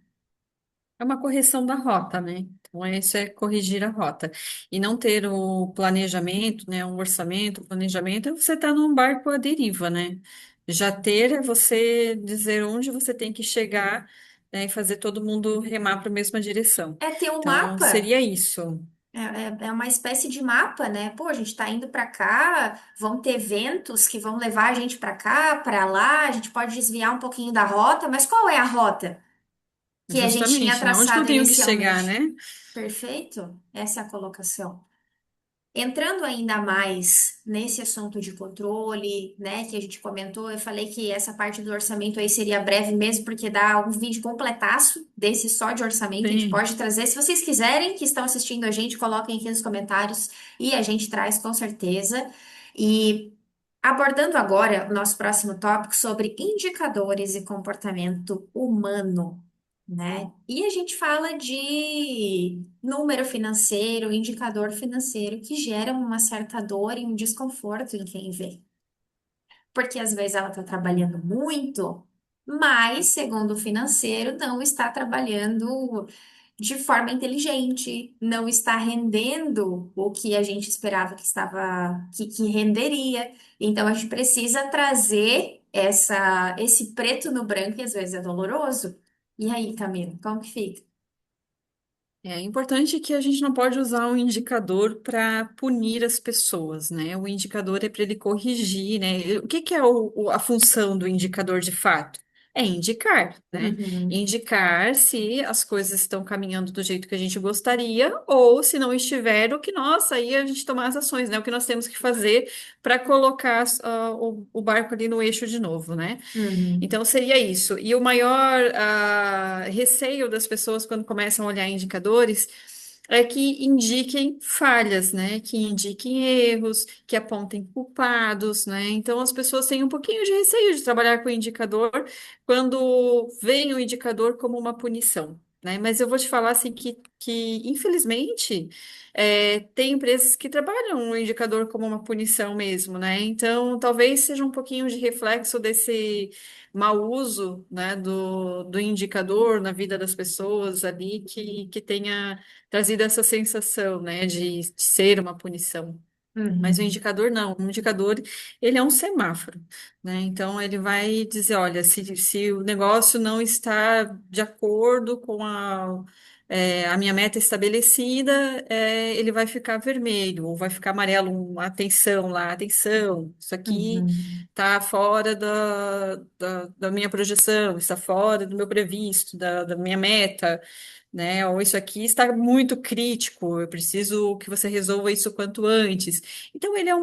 É uma correção da rota, né? Então, isso é corrigir a rota. E não ter o planejamento, né? Um orçamento, planejamento, é você estar num barco à deriva, né? Já ter é você dizer onde você tem que chegar, né? E fazer todo mundo remar para a mesma direção. É ter um Então, mapa. seria isso. É uma espécie de mapa, né? Pô, a gente tá indo para cá, vão ter eventos que vão levar a gente para cá, para lá, a gente pode desviar um pouquinho da rota, mas qual é a rota que a gente tinha Justamente, né? Onde que eu traçado tenho que chegar, inicialmente? né? Perfeito? Essa é a colocação. Entrando ainda mais nesse assunto de controle, né, que a gente comentou, eu falei que essa parte do orçamento aí seria breve mesmo, porque dá um vídeo completaço desse só de orçamento, a gente Sim. pode trazer. Se vocês quiserem, que estão assistindo a gente, coloquem aqui nos comentários e a gente traz com certeza. E abordando agora o nosso próximo tópico sobre indicadores e comportamento humano, né? E a gente fala de número financeiro, indicador financeiro, que geram uma certa dor e um desconforto em quem vê. Porque às vezes ela está trabalhando muito, mas, segundo o financeiro, não está trabalhando de forma inteligente, não está rendendo o que a gente esperava que estava, que renderia. Então a gente precisa trazer esse preto no branco, e às vezes é doloroso. E aí, Camila, como que fica? É importante que a gente não pode usar um indicador para punir as pessoas, né? O indicador é para ele corrigir, né? O que que é a função do indicador de fato? É indicar, né? Uhum, Indicar se as coisas estão caminhando do jeito que a gente gostaria ou se não estiver, o que nossa, aí a gente tomar as ações, né? O que nós temos que fazer para colocar o barco ali no eixo de novo, né? uhum, Então, seria isso. E o maior receio das pessoas quando começam a olhar indicadores é que indiquem falhas, né? Que indiquem erros, que apontem culpados, né? Então, as pessoas têm um pouquinho de receio de trabalhar com o indicador quando veem o indicador como uma punição. né? Mas eu vou te falar assim que infelizmente tem empresas que trabalham o indicador como uma punição mesmo, né? Então talvez seja um pouquinho de reflexo desse mau uso, né, do indicador na vida das pessoas ali que tenha trazido essa sensação, né, de ser uma punição. Mas o Uhum, indicador não, o indicador ele é um semáforo, né? Então ele vai dizer, olha, se o negócio não está de acordo com a minha meta estabelecida, ele vai ficar vermelho ou vai ficar amarelo, atenção lá, atenção, isso aqui uhum, está fora da minha projeção, está fora do meu previsto, da minha meta, né? Ou isso aqui está muito crítico, eu preciso que você resolva isso quanto antes. Então, ele é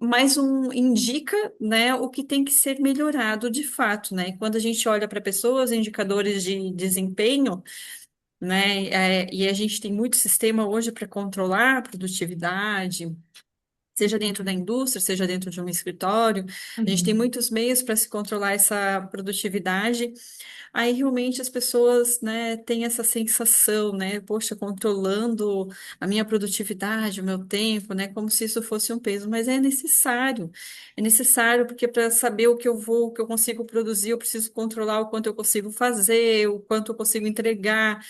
mais um, indica, né, o que tem que ser melhorado de fato, né? E quando a gente olha para pessoas, indicadores de desempenho, né, e a gente tem muito sistema hoje para controlar a produtividade, seja dentro da indústria, seja dentro de um escritório, a gente tem uhum. muitos meios para se controlar essa produtividade. Aí realmente as pessoas, né, têm essa sensação, né, poxa, controlando a minha produtividade, o meu tempo, né, como se isso fosse um peso, mas é necessário porque para saber o que eu consigo produzir, eu preciso controlar o quanto eu consigo fazer, o quanto eu consigo entregar,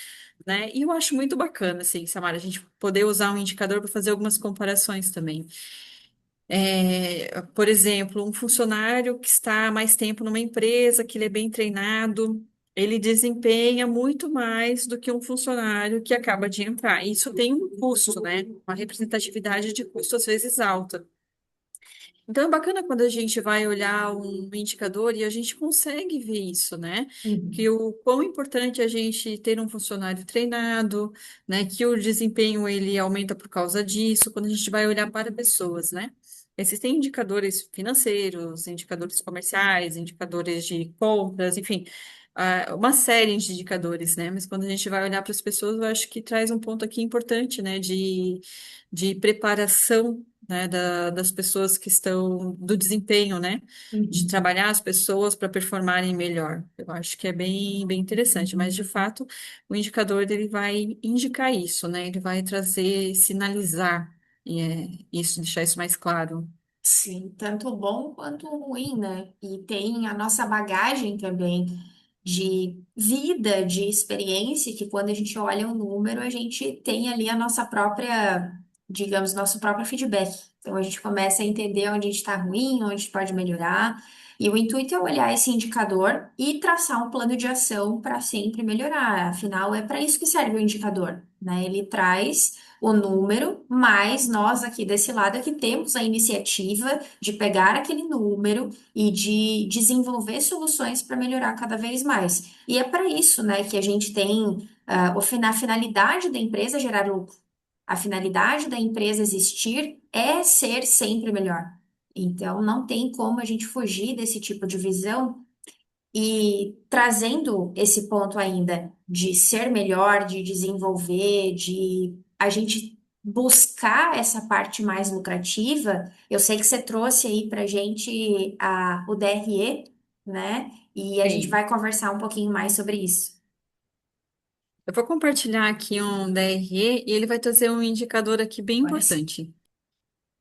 né, e eu acho muito bacana, assim, Samara, a gente poder usar um indicador para fazer algumas comparações também. Por exemplo, um funcionário que está há mais tempo numa empresa, que ele é bem treinado, ele desempenha muito mais do que um funcionário que acaba de entrar. Isso tem um custo, né? Uma representatividade de custo às vezes alta. Então é bacana quando a gente vai olhar um indicador e a gente consegue ver isso, né? Que Uhum. o quão importante é a gente ter um funcionário treinado, né? Que o desempenho ele aumenta por causa disso, quando a gente vai olhar para pessoas, né? Existem indicadores financeiros, indicadores comerciais, indicadores de compras, enfim, uma série de indicadores, né? Mas quando a gente vai olhar para as pessoas, eu acho que traz um ponto aqui importante, né? De preparação, né, das pessoas que estão, do desempenho, né, de Uhum. trabalhar as pessoas para performarem melhor. Eu acho que é bem interessante, mas de fato o indicador ele vai indicar isso, né, ele vai trazer, sinalizar isso, deixar isso mais claro. Sim, tanto bom quanto ruim, né? E tem a nossa bagagem também de vida, de experiência, que quando a gente olha um número, a gente tem ali a nossa própria, digamos, nosso próprio feedback. Então a gente começa a entender onde a gente está ruim, onde a gente pode melhorar. E o intuito é olhar esse indicador e traçar um plano de ação para sempre melhorar. Afinal, é para isso que serve o indicador, né? Ele traz o número, mas nós aqui desse lado é que temos a iniciativa de pegar aquele número e de desenvolver soluções para melhorar cada vez mais. E é para isso, né, que a gente tem a finalidade da empresa é gerar lucro. A finalidade da empresa existir é ser sempre melhor. Então, não tem como a gente fugir desse tipo de visão e trazendo esse ponto ainda de ser melhor, de desenvolver, de a gente buscar essa parte mais lucrativa, eu sei que você trouxe aí para gente o DRE, né? E a gente Sim. vai conversar um pouquinho mais sobre isso. Eu vou compartilhar aqui um DRE e ele vai trazer um indicador aqui bem Agora sim. importante.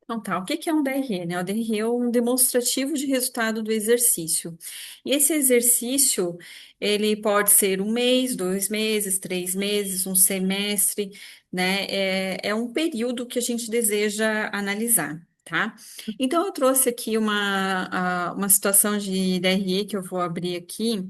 Então tá, o que que é um DRE, né? O DRE é um demonstrativo de resultado do exercício. E esse exercício, ele pode ser um mês, 2 meses, 3 meses, um semestre, né? É um período que a gente deseja analisar, tá? Então eu trouxe aqui uma situação de DRE que eu vou abrir aqui.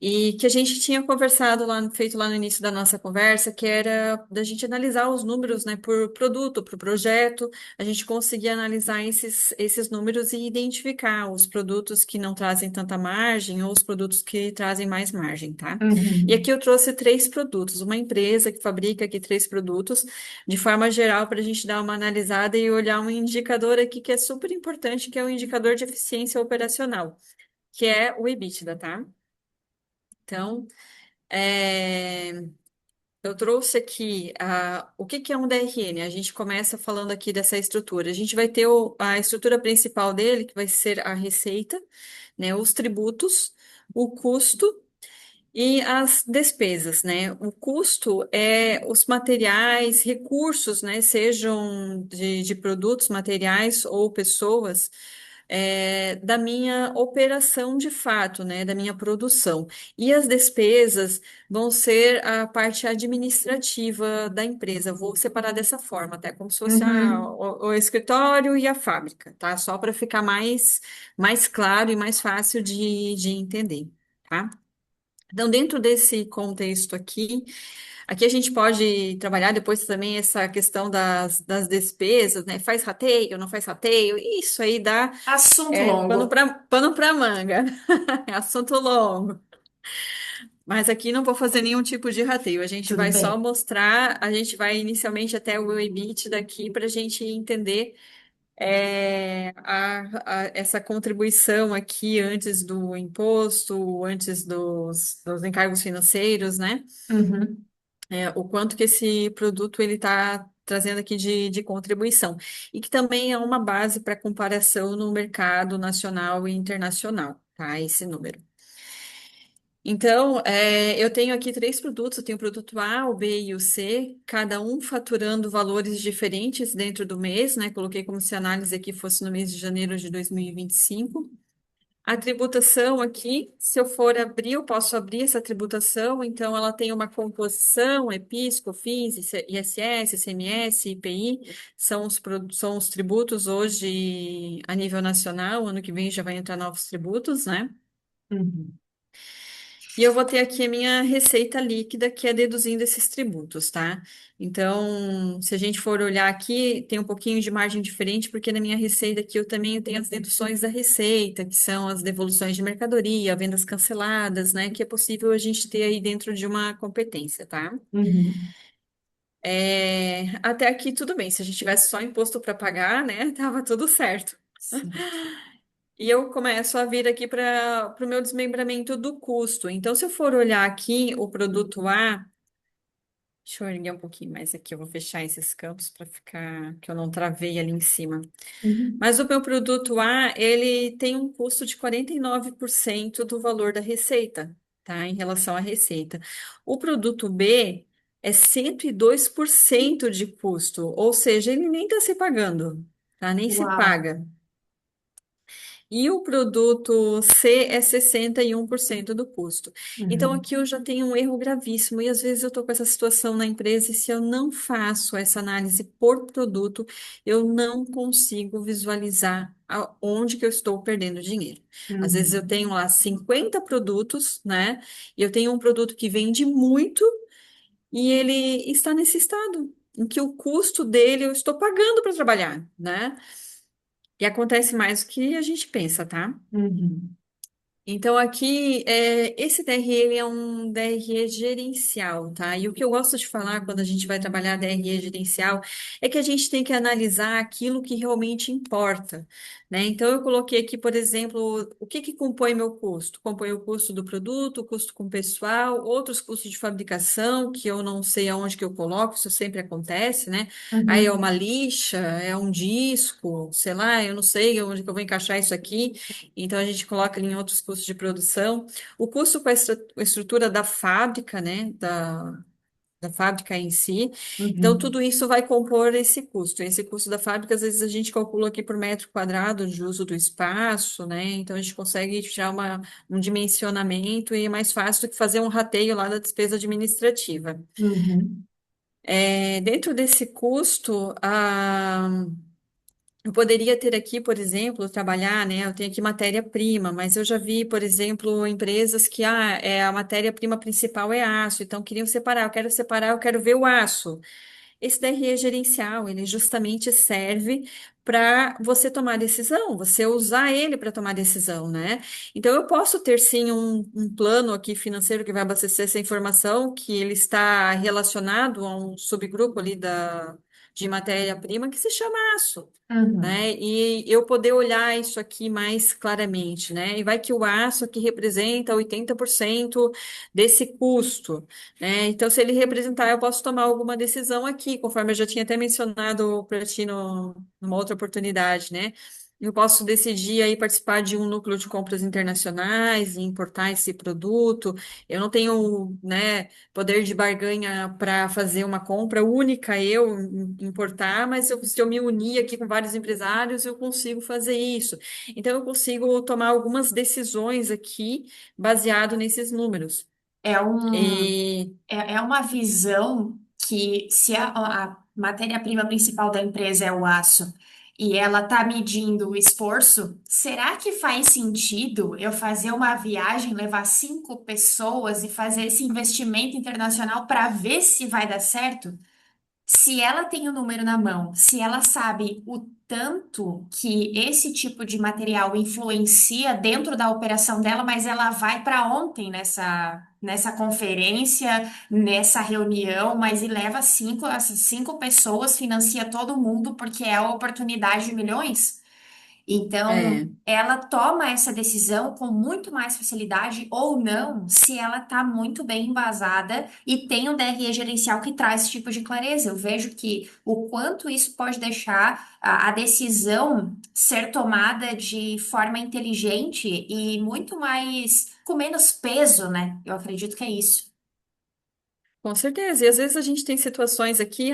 E que a gente tinha conversado lá, feito lá no início da nossa conversa, que era da gente analisar os números, né, por produto, por projeto, a gente conseguia analisar esses números e identificar os produtos que não trazem tanta margem ou os produtos que trazem mais margem, tá? E aqui Uhum. eu trouxe 3 produtos, uma empresa que fabrica aqui 3 produtos, de forma geral, para a gente dar uma analisada e olhar um indicador aqui que é super importante, que é o indicador de eficiência operacional, que é o EBITDA, tá? Então, é, eu trouxe aqui o que que é um DRN. A gente começa falando aqui dessa estrutura. A gente vai ter a estrutura principal dele, que vai ser a receita, né, os tributos, o custo E as despesas, né? O custo é os materiais, recursos, né? Sejam de produtos, materiais ou pessoas, da minha operação de fato, né? Da minha produção. E as despesas vão ser a parte administrativa da empresa. Vou separar dessa forma, até como se fosse Uhum. o escritório e a fábrica, tá? Só para ficar mais claro e mais fácil de entender, tá? Então, dentro desse contexto aqui a gente pode trabalhar depois também essa questão das despesas, né? Faz rateio, não faz rateio, isso aí dá Assunto longo. pano para manga, é assunto longo. Mas aqui não vou fazer nenhum tipo de rateio, a gente Tudo vai só bem. mostrar, a gente vai inicialmente até o EBIT daqui para a gente entender essa contribuição aqui antes do imposto, antes dos encargos financeiros, né? Uhum. O quanto que esse produto ele está trazendo aqui de contribuição. E que também é uma base para comparação no mercado nacional e internacional, tá? Esse número. Então, eu tenho aqui três produtos, eu tenho o produto A, o B e o C, cada um faturando valores diferentes dentro do mês, né? Coloquei como se a análise aqui fosse no mês de janeiro de 2025. A tributação aqui, se eu for abrir, eu posso abrir essa tributação, então ela tem uma composição, é PIS, COFINS, ISS, ICMS, IPI, são os tributos hoje a nível nacional, ano que vem já vai entrar novos tributos, né? Uhum. E eu vou ter aqui a minha receita líquida, que é deduzindo esses tributos, tá? Então, se a gente for olhar aqui, tem um pouquinho de margem diferente, porque na minha receita aqui eu também tenho as deduções da receita, que são as devoluções de mercadoria, vendas canceladas, né? Que é possível a gente ter aí dentro de uma competência, tá? Uhum. Até aqui tudo bem. Se a gente tivesse só imposto para pagar, né? Tava tudo certo. Sim. E eu começo a vir aqui para o meu desmembramento do custo. Então, se eu for olhar aqui o produto A, deixa eu erguer um pouquinho mais aqui, eu vou fechar esses campos para ficar, que eu não travei ali em cima. Uhum. Mas o meu produto A, ele tem um custo de 49% do valor da receita, tá? Em relação à receita. O produto B é 102% de custo, ou seja, ele nem está se pagando, tá? Nem se Uau. paga. E o produto C é 61% do custo. Então, Uhum. aqui eu já tenho um erro gravíssimo, e às vezes eu estou com essa situação na empresa, e se eu não faço essa análise por produto, eu não consigo visualizar onde que eu estou perdendo dinheiro. Às vezes eu Uhum. tenho lá 50 produtos, né? E eu tenho um produto que vende muito e ele está nesse estado, em que o custo dele eu estou pagando para trabalhar, né? E acontece mais do que a gente pensa, tá? Uhum. Então, aqui, esse DRE ele é um DRE gerencial, tá? E o que eu gosto de falar quando a gente vai trabalhar DRE gerencial é que a gente tem que analisar aquilo que realmente importa, né? Então, eu coloquei aqui, por exemplo, o que que compõe meu custo? Compõe o custo do produto, o custo com pessoal, outros custos de fabricação, que eu não sei aonde que eu coloco, isso sempre acontece, né? Aí é uma Uhum. lixa, é um disco, sei lá, eu não sei onde que eu vou encaixar isso aqui. Então, a gente coloca ali em outros custos de produção. O custo com a estrutura da fábrica, né? Da fábrica em si. Então, Uhum. tudo isso vai compor esse custo. Esse custo da fábrica, às vezes, a gente calcula aqui por metro quadrado de uso do espaço, né? Então, a gente consegue tirar um dimensionamento e é mais fácil do que fazer um rateio lá da despesa administrativa. Uhum. Dentro desse custo, eu poderia ter aqui, por exemplo, trabalhar, né? Eu tenho aqui matéria-prima, mas eu já vi, por exemplo, empresas que a matéria-prima principal é aço, então queriam separar. Eu quero separar, eu quero ver o aço. Esse DRE gerencial, ele justamente serve para você tomar decisão, você usar ele para tomar decisão, né? Então, eu posso ter sim um plano aqui financeiro que vai abastecer essa informação, que ele está relacionado a um subgrupo ali de matéria-prima que se chama aço. Uhum. Né? E eu poder olhar isso aqui mais claramente, né? E vai que o aço aqui representa 80% desse custo, né? Então, se ele representar, eu posso tomar alguma decisão aqui, conforme eu já tinha até mencionado para ti numa outra oportunidade, né? Eu posso decidir aí participar de um núcleo de compras internacionais e importar esse produto. Eu não tenho, né, poder de barganha para fazer uma compra única, eu importar, mas se eu me unir aqui com vários empresários, eu consigo fazer isso. Então, eu consigo tomar algumas decisões aqui baseado nesses números. É um, E é uma visão que, se a matéria-prima principal da empresa é o aço e ela está medindo o esforço, será que faz sentido eu fazer uma viagem, levar 5 pessoas e fazer esse investimento internacional para ver se vai dar certo? Se ela tem o número na mão, se ela sabe o tanto que esse tipo de material influencia dentro da operação dela, mas ela vai para ontem nessa conferência, nessa reunião, mas e leva essas 5 pessoas, financia todo mundo porque é a oportunidade de milhões. Então, é, ela toma essa decisão com muito mais facilidade ou não, se ela está muito bem embasada e tem um DRE gerencial que traz esse tipo de clareza. Eu vejo que o quanto isso pode deixar a decisão ser tomada de forma inteligente e muito mais, com menos peso, né? Eu acredito que é isso. com certeza. E às vezes a gente tem situações aqui,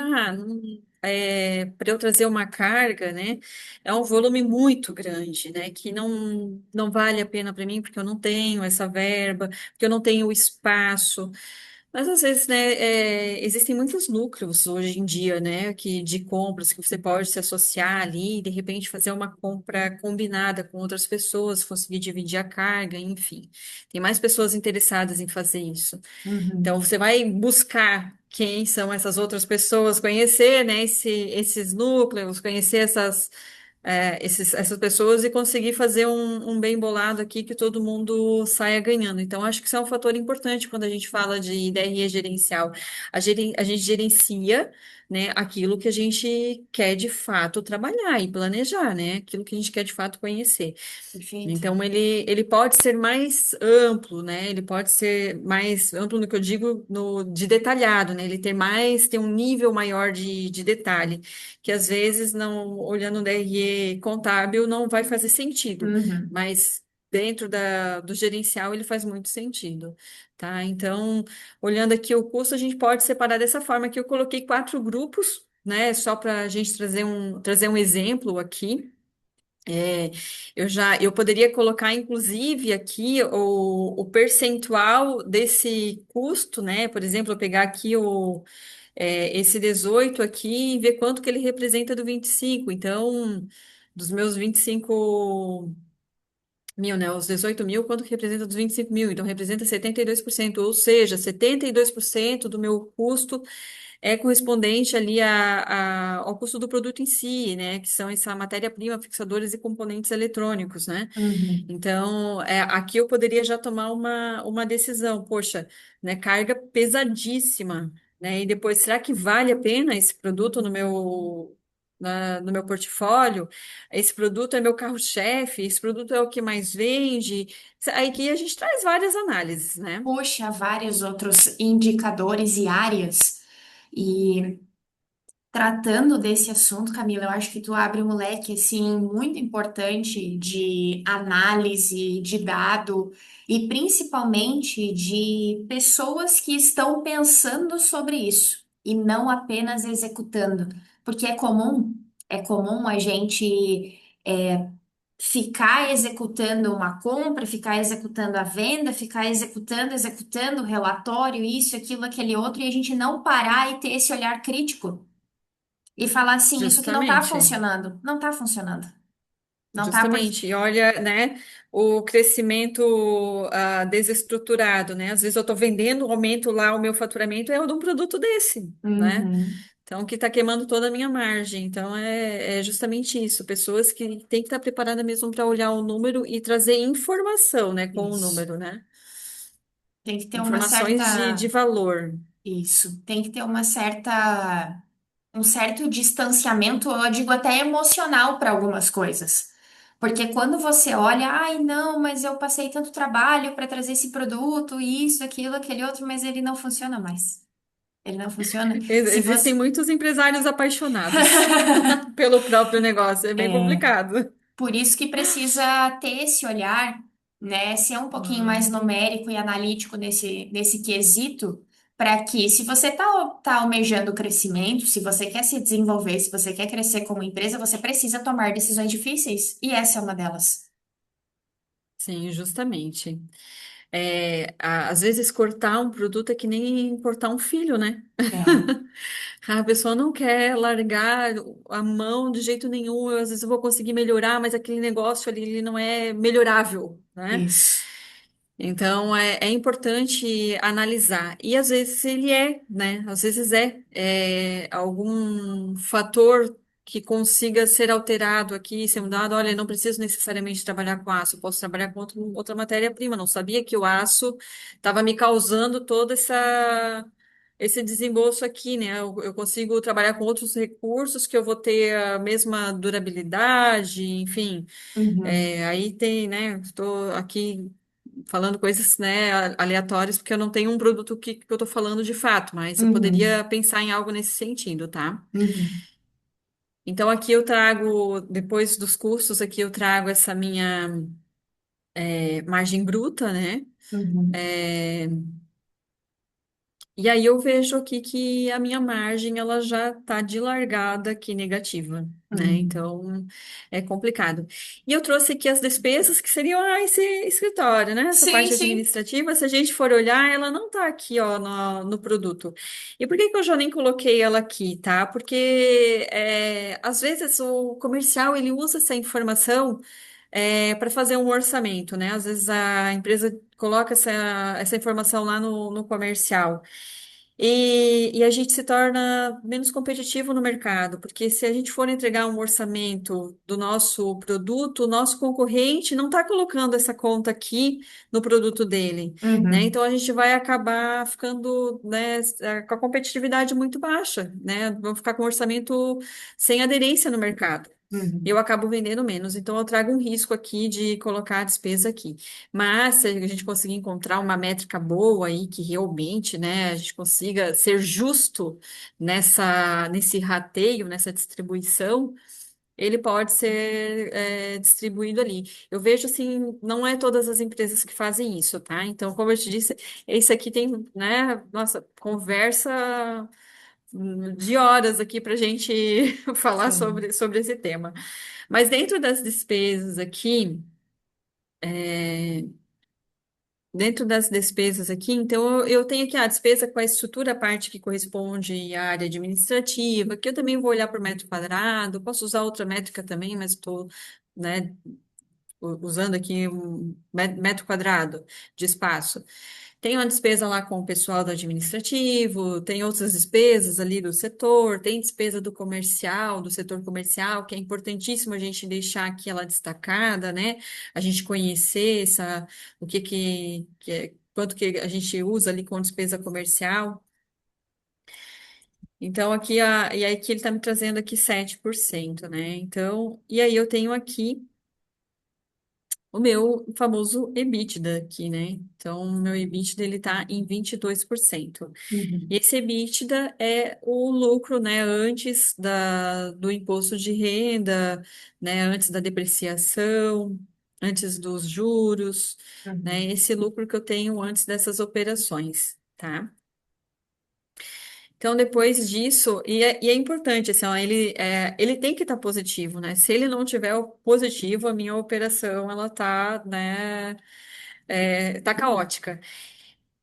para eu trazer uma carga, né? É um volume muito grande, né? Que não vale a pena para mim, porque eu não tenho essa verba, porque eu não tenho o espaço. Mas às vezes, né, existem muitos núcleos hoje em dia, né, de compras que você pode se associar ali, e de repente fazer uma compra combinada com outras pessoas, conseguir dividir a carga, enfim. Tem mais pessoas interessadas em fazer isso. Então, Uhum. você vai buscar quem são essas outras pessoas, conhecer, né, esses núcleos, conhecer essas pessoas e conseguir fazer um bem bolado aqui que todo mundo saia ganhando. Então, acho que isso é um fator importante quando a gente fala de DRE gerencial. A gente gerencia, né, aquilo que a gente quer de fato trabalhar e planejar, né, aquilo que a gente quer de fato conhecer. Perfeito. Então, ele pode ser mais amplo, né? Ele pode ser mais amplo no que eu digo de detalhado, né? Ele tem um nível maior de detalhe, que às vezes, não, olhando no DRE contábil, não vai fazer sentido, Uhum. mas dentro do gerencial ele faz muito sentido, tá? Então, olhando aqui o custo, a gente pode separar dessa forma que eu coloquei 4 grupos, né? Só para a gente trazer um exemplo aqui. É, eu poderia colocar, inclusive, aqui o percentual desse custo, né? Por exemplo, eu pegar aqui esse 18 aqui e ver quanto que ele representa do 25. Então, dos meus 25 mil, né? Os 18 mil, quanto que representa dos 25 mil? Então, representa 72%, ou seja, 72% do meu custo é correspondente ali ao custo do produto em si, né? Que são essa matéria-prima, fixadores e componentes eletrônicos, né? Uhum. Então, aqui eu poderia já tomar uma decisão, poxa, né? Carga pesadíssima, né? E depois, será que vale a pena esse produto no meu portfólio? Esse produto é meu carro-chefe? Esse produto é o que mais vende? Aí que a gente traz várias análises, né? Puxa, vários outros indicadores e áreas. E tratando desse assunto, Camila, eu acho que tu abre um leque assim muito importante de análise de dado e principalmente de pessoas que estão pensando sobre isso e não apenas executando, porque é comum a gente ficar executando uma compra, ficar executando a venda, ficar executando o relatório, isso, aquilo, aquele outro, e a gente não parar e ter esse olhar crítico e falar assim, isso aqui não tá Justamente. funcionando, não tá funcionando, não tá porque... Justamente, e olha, né, o crescimento desestruturado, né? Às vezes eu estou vendendo, aumento lá o meu faturamento, é o de um produto desse, né? Uhum, Então, que está queimando toda a minha margem. Então, é justamente isso. Pessoas que têm que estar preparadas mesmo para olhar o número e trazer informação, né, com o isso. número, né? Tem que ter uma Informações de certa... valor. Isso. Tem que ter uma certa... um certo distanciamento, eu digo até emocional para algumas coisas. Porque quando você olha, ai, não, mas eu passei tanto trabalho para trazer esse produto, isso, aquilo, aquele outro, mas ele não funciona mais. Ele não funciona. Se Existem você. muitos empresários apaixonados pelo próprio negócio. É bem É, complicado. Por isso que precisa ter esse olhar, né? Ser um pouquinho mais numérico e analítico nesse quesito, para que, se você tá almejando crescimento, se você quer se desenvolver, se você quer crescer como empresa, você precisa tomar decisões difíceis. E essa é uma delas. Sim, justamente. Às vezes cortar um produto é que nem cortar um filho, né? É, A pessoa não quer largar a mão de jeito nenhum. Às vezes eu vou conseguir melhorar, mas aquele negócio ali ele não é melhorável, né? isso. Então é importante analisar. E às vezes ele é, né? Às vezes é algum fator que consiga ser alterado aqui, ser mudado. Olha, eu não preciso necessariamente trabalhar com aço, eu posso trabalhar com outra matéria-prima. Não sabia que o aço estava me causando todo esse desembolso aqui, né? Eu consigo trabalhar com outros recursos que eu vou ter a mesma durabilidade, enfim. Uhum, Aí tem, né? Estou aqui falando coisas, né, aleatórias, porque eu não tenho um produto que eu estou falando de fato, mas eu uhum, poderia pensar em algo nesse sentido, tá? uhum, Então aqui eu trago, depois dos cursos, aqui eu trago essa minha margem bruta, né? uhum, É, E aí eu vejo aqui que a minha margem ela já está de largada aqui negativa, né? uhum. Então é complicado. E eu trouxe aqui as despesas que seriam esse escritório, né? Essa Sim, parte sim. administrativa, se a gente for olhar, ela não está aqui, ó, no produto. E por que que eu já nem coloquei ela aqui, tá? Porque às vezes o comercial ele usa essa informação para fazer um orçamento, né? Às vezes a empresa coloca essa informação lá no comercial. E a gente se torna menos competitivo no mercado, porque se a gente for entregar um orçamento do nosso produto, o nosso concorrente não está colocando essa conta aqui no produto dele, né? Uhum, Então a gente vai acabar ficando, né, com a competitividade muito baixa, né? Vamos ficar com um orçamento sem aderência no mercado. Eu uhum, acabo vendendo menos, então eu trago um risco aqui de colocar a despesa aqui. Mas se a gente conseguir encontrar uma métrica boa aí, que realmente, né, a gente consiga ser justo nesse rateio, nessa distribuição, ele pode ser distribuído ali. Eu vejo assim, não é todas as empresas que fazem isso, tá? Então, como eu te disse, esse aqui tem, né, nossa, conversa de horas aqui para a gente falar sim. sobre esse tema. Mas dentro das despesas aqui, dentro das despesas aqui, então eu tenho aqui a despesa com a estrutura, a parte que corresponde à área administrativa, que eu também vou olhar por metro quadrado, posso usar outra métrica também, mas estou, né, usando aqui um metro quadrado de espaço. Tem uma despesa lá com o pessoal do administrativo, tem outras despesas ali do setor, tem despesa do comercial, do setor comercial, que é importantíssimo a gente deixar aqui ela destacada, né? A gente conhecer o quanto que a gente usa ali com despesa comercial. Então, e aí que ele está me trazendo aqui 7%, né? Então, e aí eu tenho aqui o meu famoso EBITDA aqui, né? Então, o meu EBITDA ele está em 22%. E Uhum, esse EBITDA é o lucro, né, antes do imposto de renda, né, antes da depreciação, antes dos juros, né, uhum, esse lucro que eu tenho antes dessas operações, tá? Então, depois disso, e é importante, assim, ó, ele tem que estar positivo, né? Se ele não tiver o positivo, a minha operação, ela tá, né, tá caótica.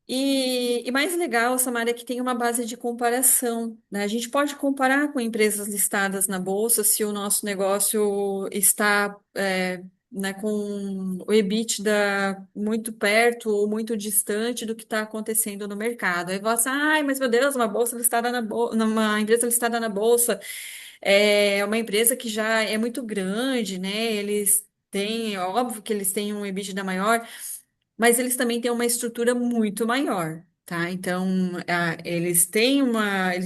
E mais legal, Samara, é que tem uma base de comparação, né? A gente pode comparar com empresas listadas na bolsa se o nosso negócio está, né, com o EBITDA muito perto ou muito distante do que está acontecendo no mercado. Aí você, ai, mas meu Deus, uma bolsa listada numa empresa listada na bolsa é uma empresa que já é muito grande, né? Eles têm, óbvio que eles têm um EBITDA maior, mas eles também têm uma estrutura muito maior, tá? Então, eles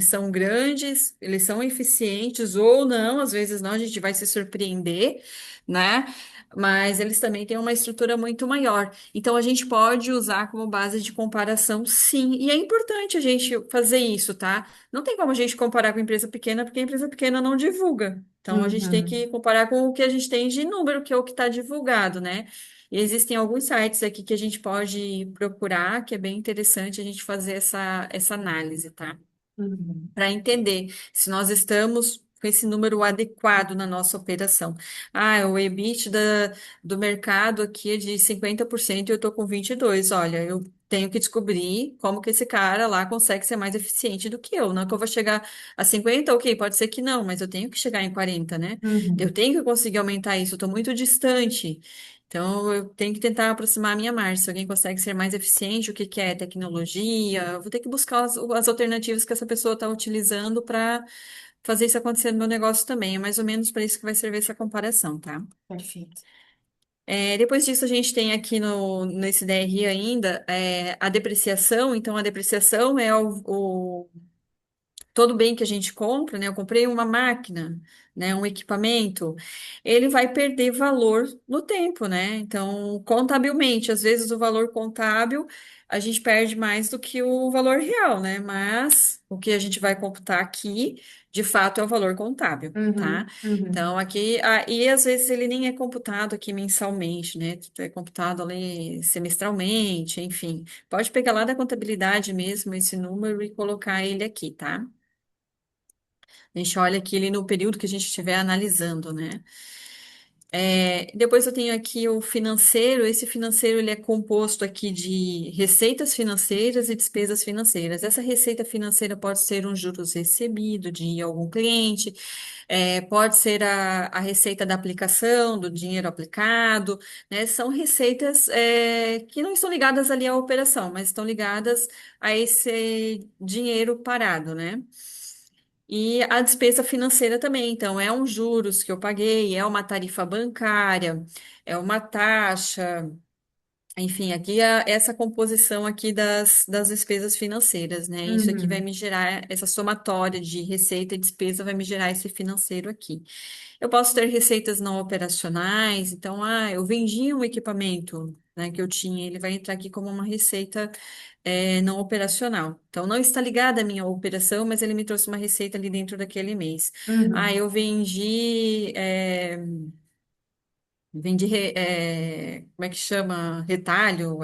são grandes, eles são eficientes ou não, às vezes não, a gente vai se surpreender, né? Mas eles também têm uma estrutura muito maior. Então, a gente pode usar como base de comparação, sim. E é importante a gente fazer isso, tá? Não tem como a gente comparar com empresa pequena, porque a empresa pequena não divulga. Então, a gente tem que Uhum. comparar com o que a gente tem de número, que é o que está divulgado, né? E existem alguns sites aqui que a gente pode procurar, que é bem interessante a gente fazer essa análise, tá? Uhum. Para entender se nós estamos com esse número adequado na nossa operação. Ah, o EBITDA do mercado aqui é de 50% e eu estou com 22%. Olha, eu tenho que descobrir como que esse cara lá consegue ser mais eficiente do que eu. Não é que eu vou chegar a 50, ok, pode ser que não, mas eu tenho que chegar em 40, né? Eu Uhum. tenho que conseguir aumentar isso, eu estou muito distante. Então, eu tenho que tentar aproximar a minha margem. Se alguém consegue ser mais eficiente, o que que é tecnologia, eu vou ter que buscar as alternativas que essa pessoa está utilizando para fazer isso acontecer no meu negócio também. É mais ou menos para isso que vai servir essa comparação, tá? Perfeito. Depois disso, a gente tem aqui nesse DRI ainda a depreciação. Então, a depreciação é todo bem que a gente compra, né? Eu comprei uma máquina, né? Um equipamento, ele vai perder valor no tempo, né? Então, contabilmente, às vezes o valor contábil a gente perde mais do que o valor real, né? Mas o que a gente vai computar aqui, de fato, é o valor contábil, tá? Uhum. Uhum. Então, aqui, e às vezes ele nem é computado aqui mensalmente, né? É computado ali semestralmente, enfim. Pode pegar lá da contabilidade mesmo esse número e colocar ele aqui, tá? A gente olha aqui ele no período que a gente estiver analisando, né? Depois eu tenho aqui o financeiro. Esse financeiro ele é composto aqui de receitas financeiras e despesas financeiras. Essa receita financeira pode ser um juros recebido de algum cliente, pode ser a receita da aplicação, do dinheiro aplicado, né? São receitas que não estão ligadas ali à operação, mas estão ligadas a esse dinheiro parado, né? E a despesa financeira também, então, é um juros que eu paguei, é uma tarifa bancária, é uma taxa, enfim, aqui é essa composição aqui das despesas financeiras, né? Isso aqui vai Uhum. me gerar, essa somatória de receita e despesa vai me gerar esse financeiro aqui. Eu posso ter receitas não operacionais, então, eu vendi um equipamento, né, que eu tinha, ele vai entrar aqui como uma receita não operacional. Então, não está ligada à minha operação, mas ele me trouxe uma receita ali dentro daquele mês. Ah, Uhum. eu como é que chama? Retalho,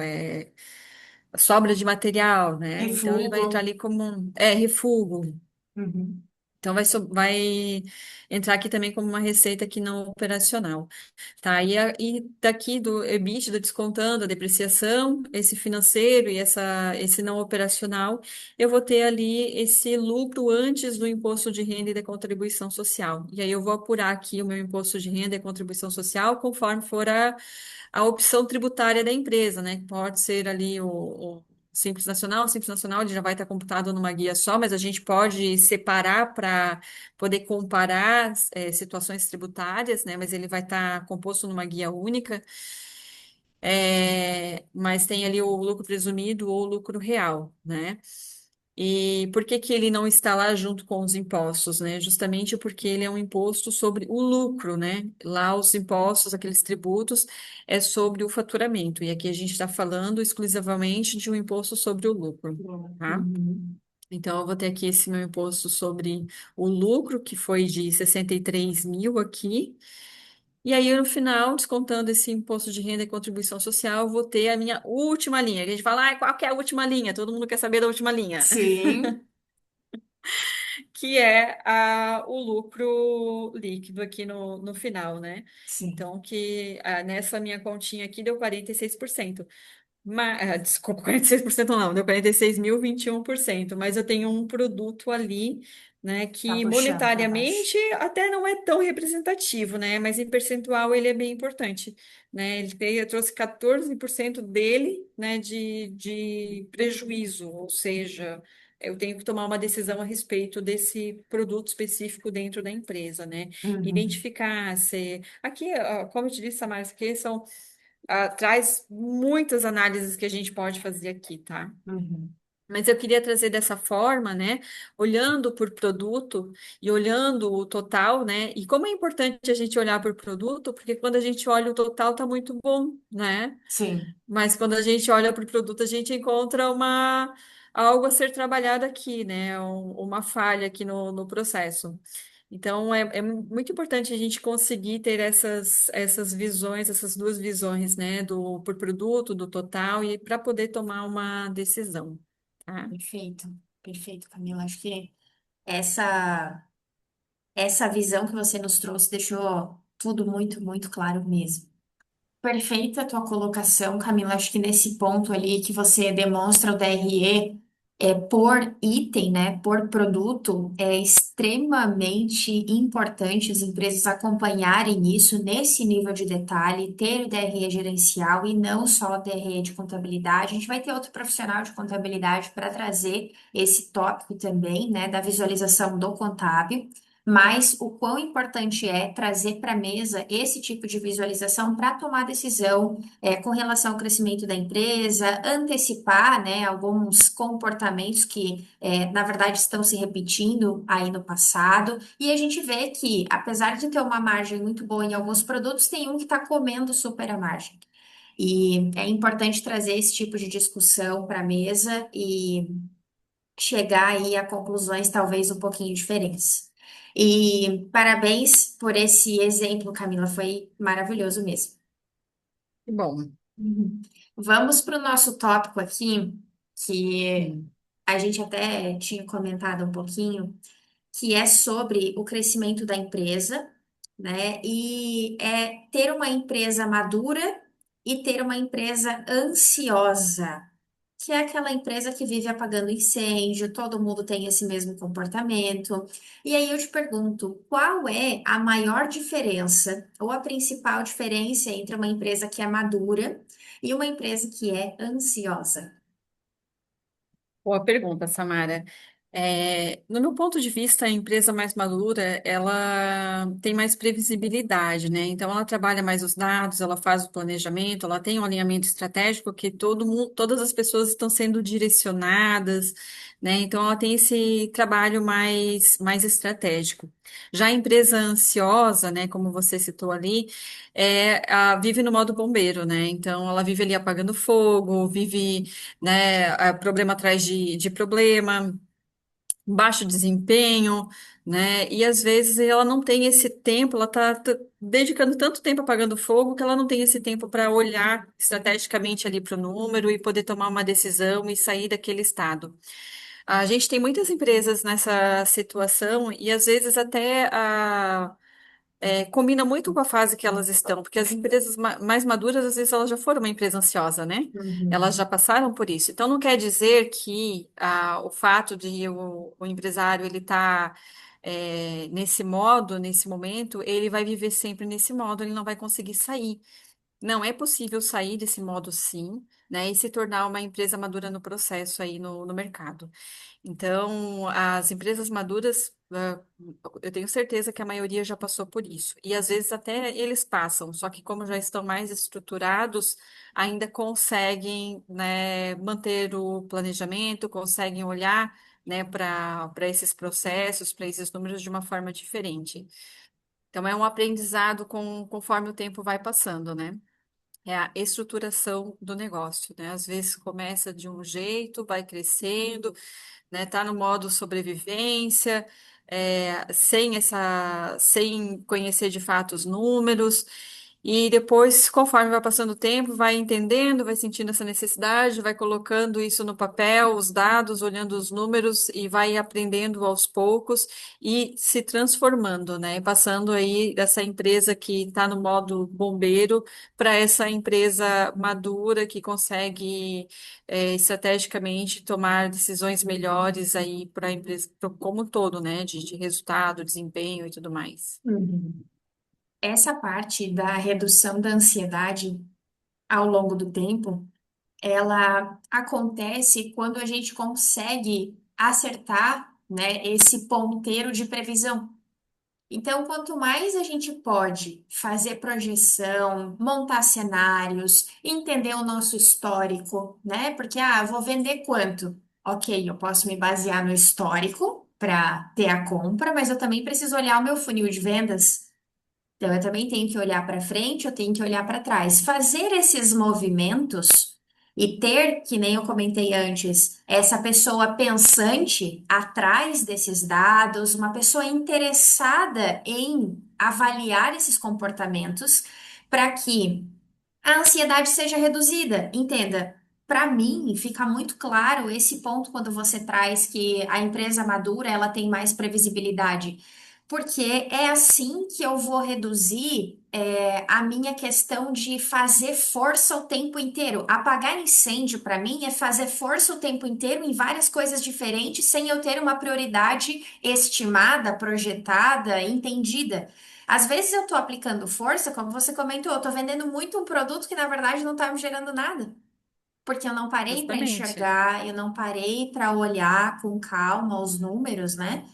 sobra de material, né? Então, ele vai entrar Refugo. ali como refugo. Uhum. Então, vai entrar aqui também como uma receita aqui não operacional. Tá, e daqui do EBITDA, descontando a depreciação, esse financeiro e esse não operacional, eu vou ter ali esse lucro antes do imposto de renda e da contribuição social. E aí eu vou apurar aqui o meu imposto de renda e contribuição social conforme for a opção tributária da empresa, né? Pode ser ali o Simples Nacional ele já vai estar computado numa guia só, mas a gente pode separar para poder comparar situações tributárias, né? Mas ele vai estar composto numa guia única. Mas tem ali o lucro presumido ou o lucro real, né? E por que que ele não está lá junto com os impostos, né? Justamente porque ele é um imposto sobre o lucro, né? Lá os impostos, aqueles tributos, é sobre o faturamento. E aqui a gente está falando exclusivamente de um imposto sobre o lucro, tá? Uhum. Então, eu vou ter aqui esse meu imposto sobre o lucro, que foi de 63 mil aqui. E aí, no final, descontando esse imposto de renda e contribuição social, eu vou ter a minha última linha. A gente fala, qual que é a última linha? Todo mundo quer saber da última linha. Sim. Que é o lucro líquido aqui no final, né? Sim. Então, nessa minha continha aqui deu 46%. Desculpa, 46% não, deu 46.021%, mas eu tenho um produto ali, né, Tá que puxando para baixo. monetariamente até não é tão representativo, né, mas em percentual ele é bem importante, né, eu trouxe 14% dele, né, de prejuízo, ou seja, eu tenho que tomar uma decisão a respeito desse produto específico dentro da empresa, né, Uhum. identificar se, aqui, ó, como eu te disse, Samara, isso aqui traz muitas análises que a gente pode fazer aqui, tá? Uhum. Mas eu queria trazer dessa forma, né? Olhando por produto e olhando o total, né? E como é importante a gente olhar por produto, porque quando a gente olha o total, tá muito bom, né? Sim. Mas quando a gente olha para o produto, a gente encontra algo a ser trabalhado aqui, né? Uma falha aqui no processo. Então, é muito importante a gente conseguir ter essas visões, essas duas visões, né, do por produto, do total, e para poder tomar uma decisão, tá? Perfeito, perfeito, Camila. Acho que essa, essa visão que você nos trouxe deixou tudo muito, muito claro mesmo. Perfeita a tua colocação, Camila. Acho que nesse ponto ali que você demonstra o DRE por item, né, por produto, é extremamente importante as empresas acompanharem isso nesse nível de detalhe, ter o DRE gerencial e não só o DRE de contabilidade. A gente vai ter outro profissional de contabilidade para trazer esse tópico também, né, da visualização do contábil. Mas o quão importante é trazer para a mesa esse tipo de visualização para tomar decisão com relação ao crescimento da empresa, antecipar, né, alguns comportamentos que, na verdade, estão se repetindo aí no passado. E a gente vê que, apesar de ter uma margem muito boa em alguns produtos, tem um que está comendo super a margem. E é importante trazer esse tipo de discussão para a mesa e chegar aí a conclusões talvez um pouquinho diferentes. E parabéns por esse exemplo, Camila, foi maravilhoso mesmo. Que bom. Uhum. Vamos para o nosso tópico aqui, que Hum. a gente até tinha comentado um pouquinho, que é sobre o crescimento da empresa, né? E é ter uma empresa madura e ter uma empresa ansiosa, que é aquela empresa que vive apagando incêndio, todo mundo tem esse mesmo comportamento. E aí eu te pergunto, qual é a maior diferença ou a principal diferença entre uma empresa que é madura e uma empresa que é ansiosa? Boa pergunta, Samara. No meu ponto de vista, a empresa mais madura, ela tem mais previsibilidade, né? Então, ela trabalha mais os dados, ela faz o planejamento, ela tem um alinhamento estratégico que todo mundo, todas as pessoas estão sendo direcionadas, né? Então, ela tem esse trabalho mais estratégico. Já a empresa ansiosa, né, como você citou ali, vive no modo bombeiro, né? Então, ela vive ali apagando fogo, vive, né, problema atrás de problema, baixo desempenho, né? E às vezes ela não tem esse tempo, ela está dedicando tanto tempo apagando fogo que ela não tem esse tempo para olhar estrategicamente ali para o número e poder tomar uma decisão e sair daquele estado. A gente tem muitas empresas nessa situação e às vezes até combina muito com a fase que elas estão, porque as empresas mais maduras, às vezes, elas já foram uma empresa ansiosa, né? Elas já Uhum. passaram por isso. Então, não quer dizer que o fato de o empresário ele estar nesse modo, nesse momento, ele vai viver sempre nesse modo, ele não vai conseguir sair. Não é possível sair desse modo, sim, né? E se tornar uma empresa madura no processo aí no mercado. Então, as empresas maduras, eu tenho certeza que a maioria já passou por isso. E às vezes até eles passam, só que como já estão mais estruturados, ainda conseguem, né, manter o planejamento, conseguem olhar, né, para esses processos, para esses números de uma forma diferente. Então, é um aprendizado conforme o tempo vai passando, né? É a estruturação do negócio, né? Às vezes começa de um jeito, vai crescendo, né? Tá no modo sobrevivência, sem conhecer de fato os números, e depois, conforme vai passando o tempo, vai entendendo, vai sentindo essa necessidade, vai colocando isso no papel, os dados, olhando os números e vai aprendendo aos poucos e se transformando, né? Passando aí dessa empresa que está no modo bombeiro para essa empresa madura que consegue estrategicamente tomar decisões melhores aí para a empresa como um todo, né? De resultado, desempenho e tudo mais. Uhum. Essa parte da redução da ansiedade ao longo do tempo, ela acontece quando a gente consegue acertar, né, esse ponteiro de previsão. Então, quanto mais a gente pode fazer projeção, montar cenários, entender o nosso histórico, né? Porque, eu vou vender quanto? Ok, eu posso me basear no histórico para ter a compra, mas eu também preciso olhar o meu funil de vendas. Então, eu também tenho que olhar para frente, eu tenho que olhar para trás. Fazer esses movimentos E ter, que nem eu comentei antes, essa pessoa pensante atrás desses dados, uma pessoa interessada em avaliar esses comportamentos para que a ansiedade seja reduzida. Entenda, para mim fica muito claro esse ponto quando você traz que a empresa madura ela tem mais previsibilidade, porque é assim que eu vou reduzir a minha questão de fazer força o tempo inteiro. Apagar incêndio para mim é fazer força o tempo inteiro em várias coisas diferentes sem eu ter uma prioridade estimada, projetada, entendida. Às vezes eu estou aplicando força, como você comentou, eu estou vendendo muito um produto que na verdade não está me gerando nada, porque eu não parei para Justamente. enxergar, eu não parei para olhar com calma os números, né?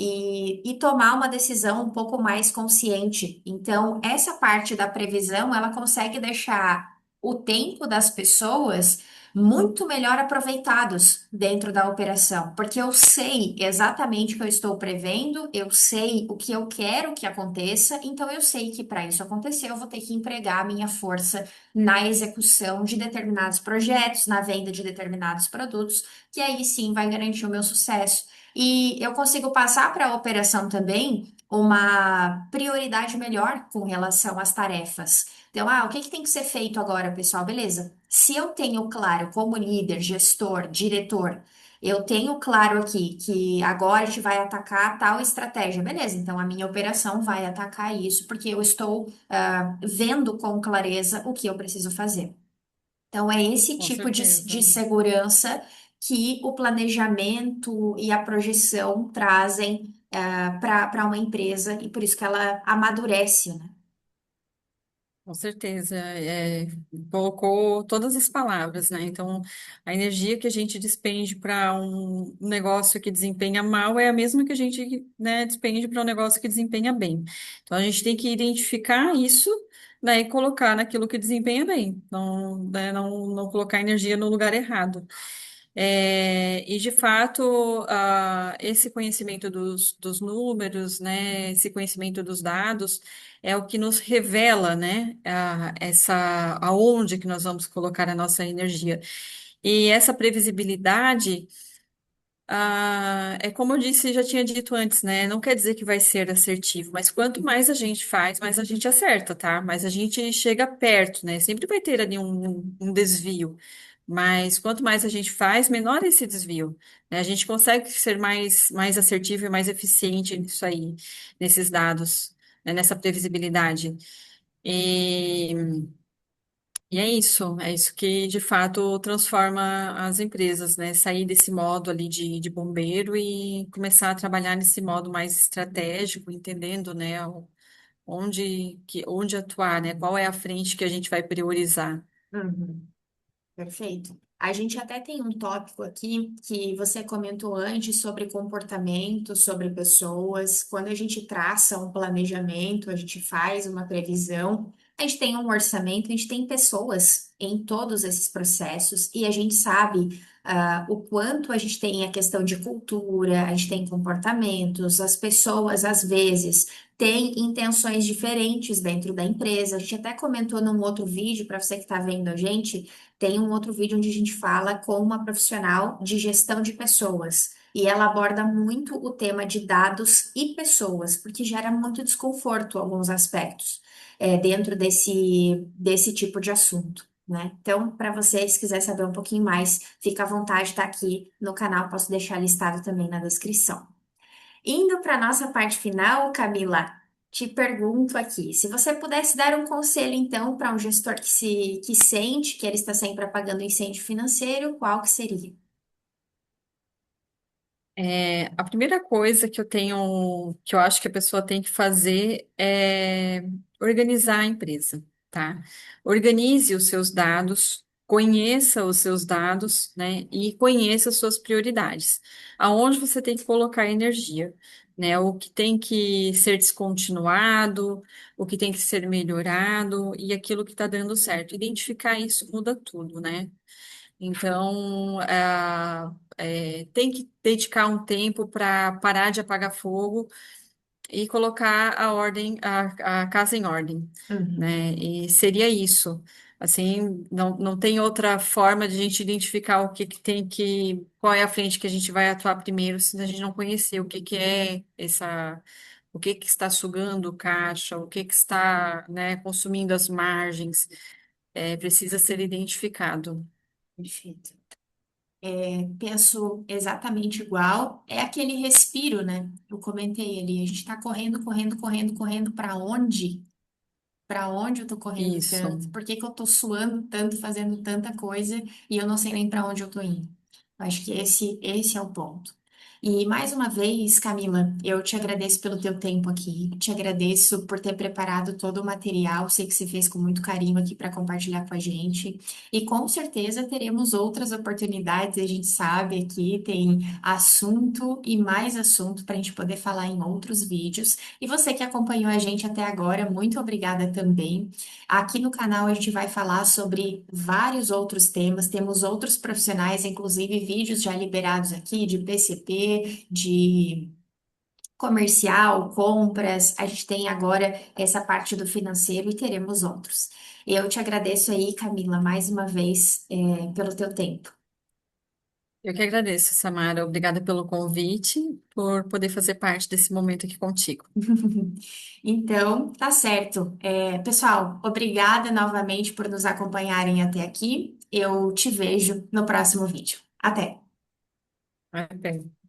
E tomar uma decisão um pouco mais consciente. Então, essa parte da previsão, ela consegue deixar o tempo das pessoas muito melhor aproveitados dentro da operação, porque eu sei exatamente o que eu estou prevendo, eu sei o que eu quero que aconteça, então eu sei que para isso acontecer, eu vou ter que empregar a minha força na execução de determinados projetos, na venda de determinados produtos, que aí sim vai garantir o meu sucesso. E eu consigo passar para a operação também uma prioridade melhor com relação às tarefas. Então, o que que tem que ser feito agora, pessoal? Beleza. Se eu tenho claro como líder, gestor, diretor, eu tenho claro aqui que agora a gente vai atacar tal estratégia. Beleza, então a minha operação vai atacar isso, porque eu estou vendo com clareza o que eu preciso fazer. Então, é esse Com tipo de certeza. segurança que o planejamento e a projeção trazem para uma empresa e por isso que ela amadurece, né? Com certeza, colocou todas as palavras, né? Então, a energia que a gente despende para um negócio que desempenha mal é a mesma que a gente, né, despende para um negócio que desempenha bem. Então, a gente tem que identificar isso, né, e colocar naquilo que desempenha bem, não, né, não colocar energia no lugar errado. E de fato, esse conhecimento dos números, né, esse conhecimento dos dados é o que nos revela, né, aonde que nós vamos colocar a nossa energia. E essa previsibilidade, é como eu disse, já tinha dito antes, né, não quer dizer que vai ser assertivo, mas quanto mais a gente faz, mais a gente acerta, tá? Mais a gente chega perto, né? Sempre vai ter ali um desvio. Mas quanto mais a gente faz, menor esse desvio, né? A gente consegue ser mais assertivo e mais eficiente nisso aí, nesses dados, né? Nessa previsibilidade. E, e é isso que de fato transforma as empresas, né? Sair desse modo ali de bombeiro e começar a trabalhar nesse modo mais estratégico, entendendo, né, onde atuar, né? Qual é a frente que a gente vai priorizar. Uhum. Perfeito. A gente até tem um tópico aqui que você comentou antes sobre comportamento, sobre pessoas. Quando a gente traça um planejamento, a gente faz uma previsão, a gente tem um orçamento, a gente tem pessoas em todos esses processos e a gente sabe o quanto a gente tem a questão de cultura, a gente tem comportamentos, as pessoas às vezes têm intenções diferentes dentro da empresa. A gente até comentou num outro vídeo, para você que está vendo a gente. Tem um outro vídeo onde a gente fala com uma profissional de gestão de pessoas. E ela aborda muito o tema de dados e pessoas, porque gera muito desconforto em alguns aspectos dentro desse tipo de assunto, né? Então, para você, se quiser saber um pouquinho mais, fica à vontade, tá aqui no canal, posso deixar listado também na descrição. Indo para a nossa parte final, Camila, te pergunto aqui, se você pudesse dar um conselho, então, para um gestor que sente que ele está sempre apagando incêndio financeiro, qual que seria? A primeira coisa que eu acho que a pessoa tem que fazer é organizar a empresa, tá? Organize os seus dados, conheça os seus dados, né? E conheça as suas prioridades. Aonde você tem que colocar energia, né? O que tem que ser descontinuado, o que tem que ser melhorado e aquilo que está dando certo. Identificar isso muda tudo, né? Então, tem que dedicar um tempo para parar de apagar fogo e colocar a casa em ordem, né? Uhum. E seria isso. Assim, não tem outra forma de a gente identificar o que que tem que, qual é a frente que a gente vai atuar primeiro, se a gente não conhecer o que que é essa, o que que está sugando o caixa, o que que está, né, consumindo as margens, precisa ser identificado. Perfeito. Penso exatamente igual. É aquele respiro, né? Eu comentei ali. A gente tá correndo, correndo, correndo, correndo para onde? Para onde eu tô correndo Isso. tanto? Por que que eu tô suando tanto, fazendo tanta coisa e eu não sei nem para onde eu tô indo? Eu acho que esse é o ponto. E mais uma vez, Camila, eu te agradeço pelo teu tempo aqui, te agradeço por ter preparado todo o material, sei que você fez com muito carinho aqui para compartilhar com a gente. E com certeza teremos outras oportunidades, a gente sabe aqui tem assunto e mais assunto para a gente poder falar em outros vídeos. E você que acompanhou a gente até agora, muito obrigada também. Aqui no canal a gente vai falar sobre vários outros temas, temos outros profissionais, inclusive vídeos já liberados aqui de PCP, de comercial, compras. A gente tem agora essa parte do financeiro e teremos outros. Eu te agradeço aí, Camila, mais uma vez, pelo teu tempo. Eu que agradeço, Samara. Obrigada pelo convite, por poder fazer parte desse momento aqui contigo. Então, tá certo. Pessoal, obrigada novamente por nos acompanharem até aqui. Eu te vejo no próximo vídeo. Até! Até.